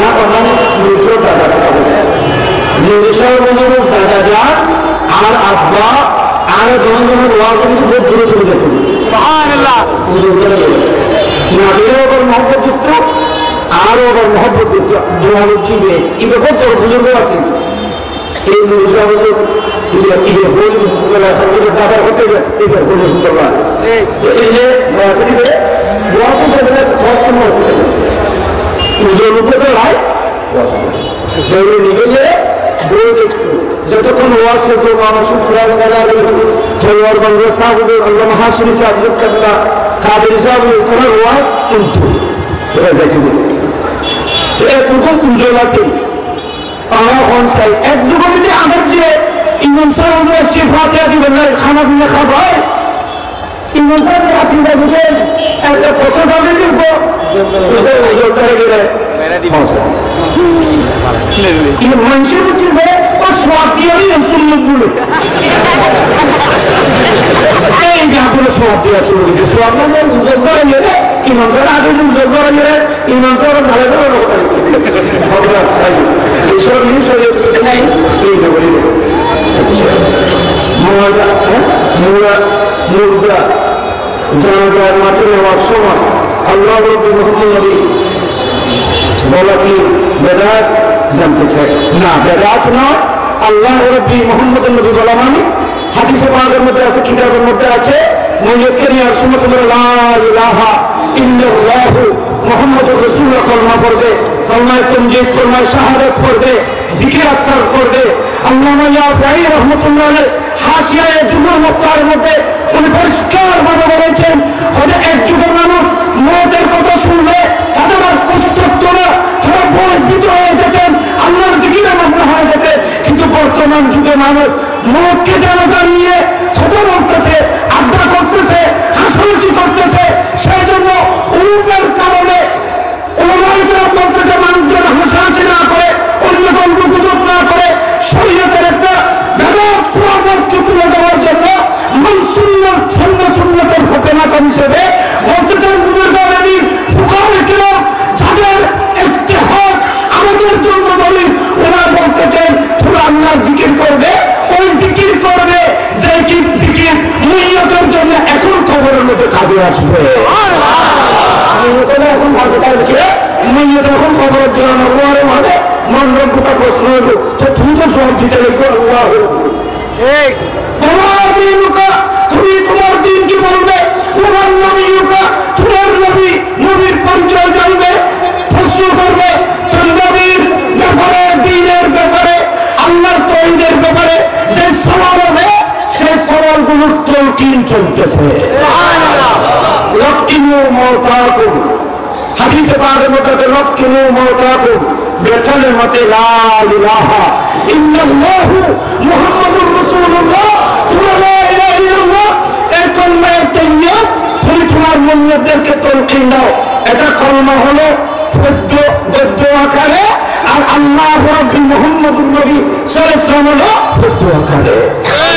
দাদা যান আর আব্বা আর দূরে চলে যেত নাবিরও আবার মহব্বত যুক্ত, আরো আবার মহব্বত যুক্ত দোয়ারও জীবে ইবে খুব বড় বুজুর্গ আছে। এই ঈদের হোল দাদার হতে গেছে ঈদের হোল শুক্রবার যতক্ষণ ওয়াজ হতো মানুষ আল্লাহ মহাশির সাহেব কাদের সাহেব তোমার ওয়াজ কিন্তু এতটুকু উজ্জ্বল আছে। আমার হন চাই এক যুগটিতে আমার যে ইমাম সাহেব ফাতিহা দিবেন খানা পিনা খাবার ইমাম সাহেব আকিদা বুঝেন একটা প্রসেস আছে কিন্তু মানুষের হচ্ছে যে ও সোয়াব দিয়ে সুন্নত গুলো এই করে সোয়াব দেওয়া শুরু করছে। সোয়াব মানে উজ্জ্বল করা গেলে ইমাম সাহেব আগে উজ্জ্বল করা গেলে ইমাম সাহেব ভালো করার কথা এইসব জিনিস নাই এই নগরী মুর্দা জানাজার মাঠে নেওয়ার সময় আল্লাহ রাব্বুল নবী বলা কি বেদাত জানতে চাই না, বেদাত নয়। আল্লাহ রাব্বুল মুহাম্মদ নবী বলা মানে হাদিসে পাকের মধ্যে আছে, কিতাবের মধ্যে আছে, ময়ূরকে নেওয়ার সময় তোমরা লা ইলাহা ইল্লাল্লাহু মুহাম্মাদুর রাসূলুল্লাহ কলমা পড়বে, কলমায়ে তামজিদ কলমায়ে শাহাদাত পড়বে, জিকির আজকার করবে। আল্লামা ইয়াফাই রাহমাতুল্লাহ আলাইহি হাসিয়ায়ে দুরুল মুক্তার মধ্যে উনি পরিষ্কারভাবে বলেছেন যে এক যুগের মানুষ মওতের কথা শুনলে তাদের আর কষ্ট না, তারা ভয়ভীত হয়ে যেতেন, আল্লাহর জিকিরে মগ্ন হয়ে যেতেন। কিন্তু বর্তমান যুগে মানুষ মওতকে জানাজা নিয়ে কথা বলতেছে, আড্ডা করতেছে, হাসাহাসি করতেছে। সেই জন্য উলুমের কারণে উলামায়ে বলতেছে মানুষ যেন হাসাহাসি না করে, অন্য গল্প গুজব না করে, শরীয়তের একটা বেদাত কুরআনকে তুলে দেওয়ার জন্য সুন্নতের হাসানাত হিসেবে বলতে চান বুজুর্গানি ফুকাহায়ে কিরাম যাদের ইজতিহাদ আমাদের জন্য দলিল, ওরা বলতে চান তোমরা আল্লাহর জিকির করবে, ওই জিকির করবে যে জিকির নিয়তের জন্য এখন কবরের মধ্যে কাজে আসবে। আমি ওখানে এখন ভাবতে কি নিয়ত এখন কবরের জন্য ওয়ারে মানে মন্ডপ ঢোকা প্রশ্ন হলো তো তুমি তো সব দিতে লিখো আল্লাহ ঠিক তোমার দিনকা তুমি তোমার দিন কি বলবে, তোমার নবীকা তোমার নবী নবীর পরিচয় জানবে, প্রশ্ন করবে তোর নবীর ব্যাপারে, দ্বীনের ব্যাপারে, আল্লাহর তাওহীদের ব্যাপারে যে সওয়াল হবে সেই সওয়ালগুলোর তলকিন চলতেছে। সুবহানাল্লাহ। লক্কিনু মাওতাকুম হাদিসে পাকের মধ্যে লক্কিনু মাওতাকুম বেতালের মতে লা ইলাহা ইল্লাল্লাহু মুহাম্মাদুর রাসূলুল্লাহ তুমি তোমার মুমিনদেরকে তলকিন দাও। এটা কলমা হলো গদ্য আকারে, আর আল্লাহ রাব্বুল মুহাম্মাদুর নবী সাল্লাল্লাহু আলাইহি ওয়াসাল্লাম হলো গদ্য আকারে।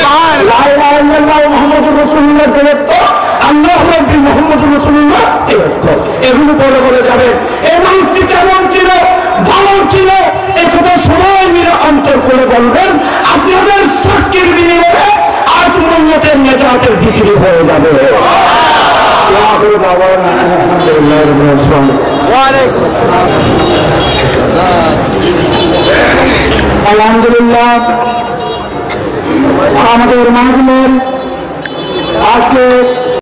লা ইলাহা ইল্লাল্লাহ মুহাম্মাদুর রাসূলুল্লাহ যেহেতু আল্লাহ রাব্বুল মুহাম্মাদুর রাসূলুল্লাহ এগুলো বলে বলে যাবে। এই মানুষটি কেমন ছিল, ভালো ছিল, এই কথা সবাই মিলে অন্তর করে বলবেন। আপনাদের সাক্ষীর বিনিময়ে আজ মুমিনের নেজাতের বিক্রি হয়ে যাবে। আলহামদুলিল্লাহ আমাদের মাহফিলের আজকে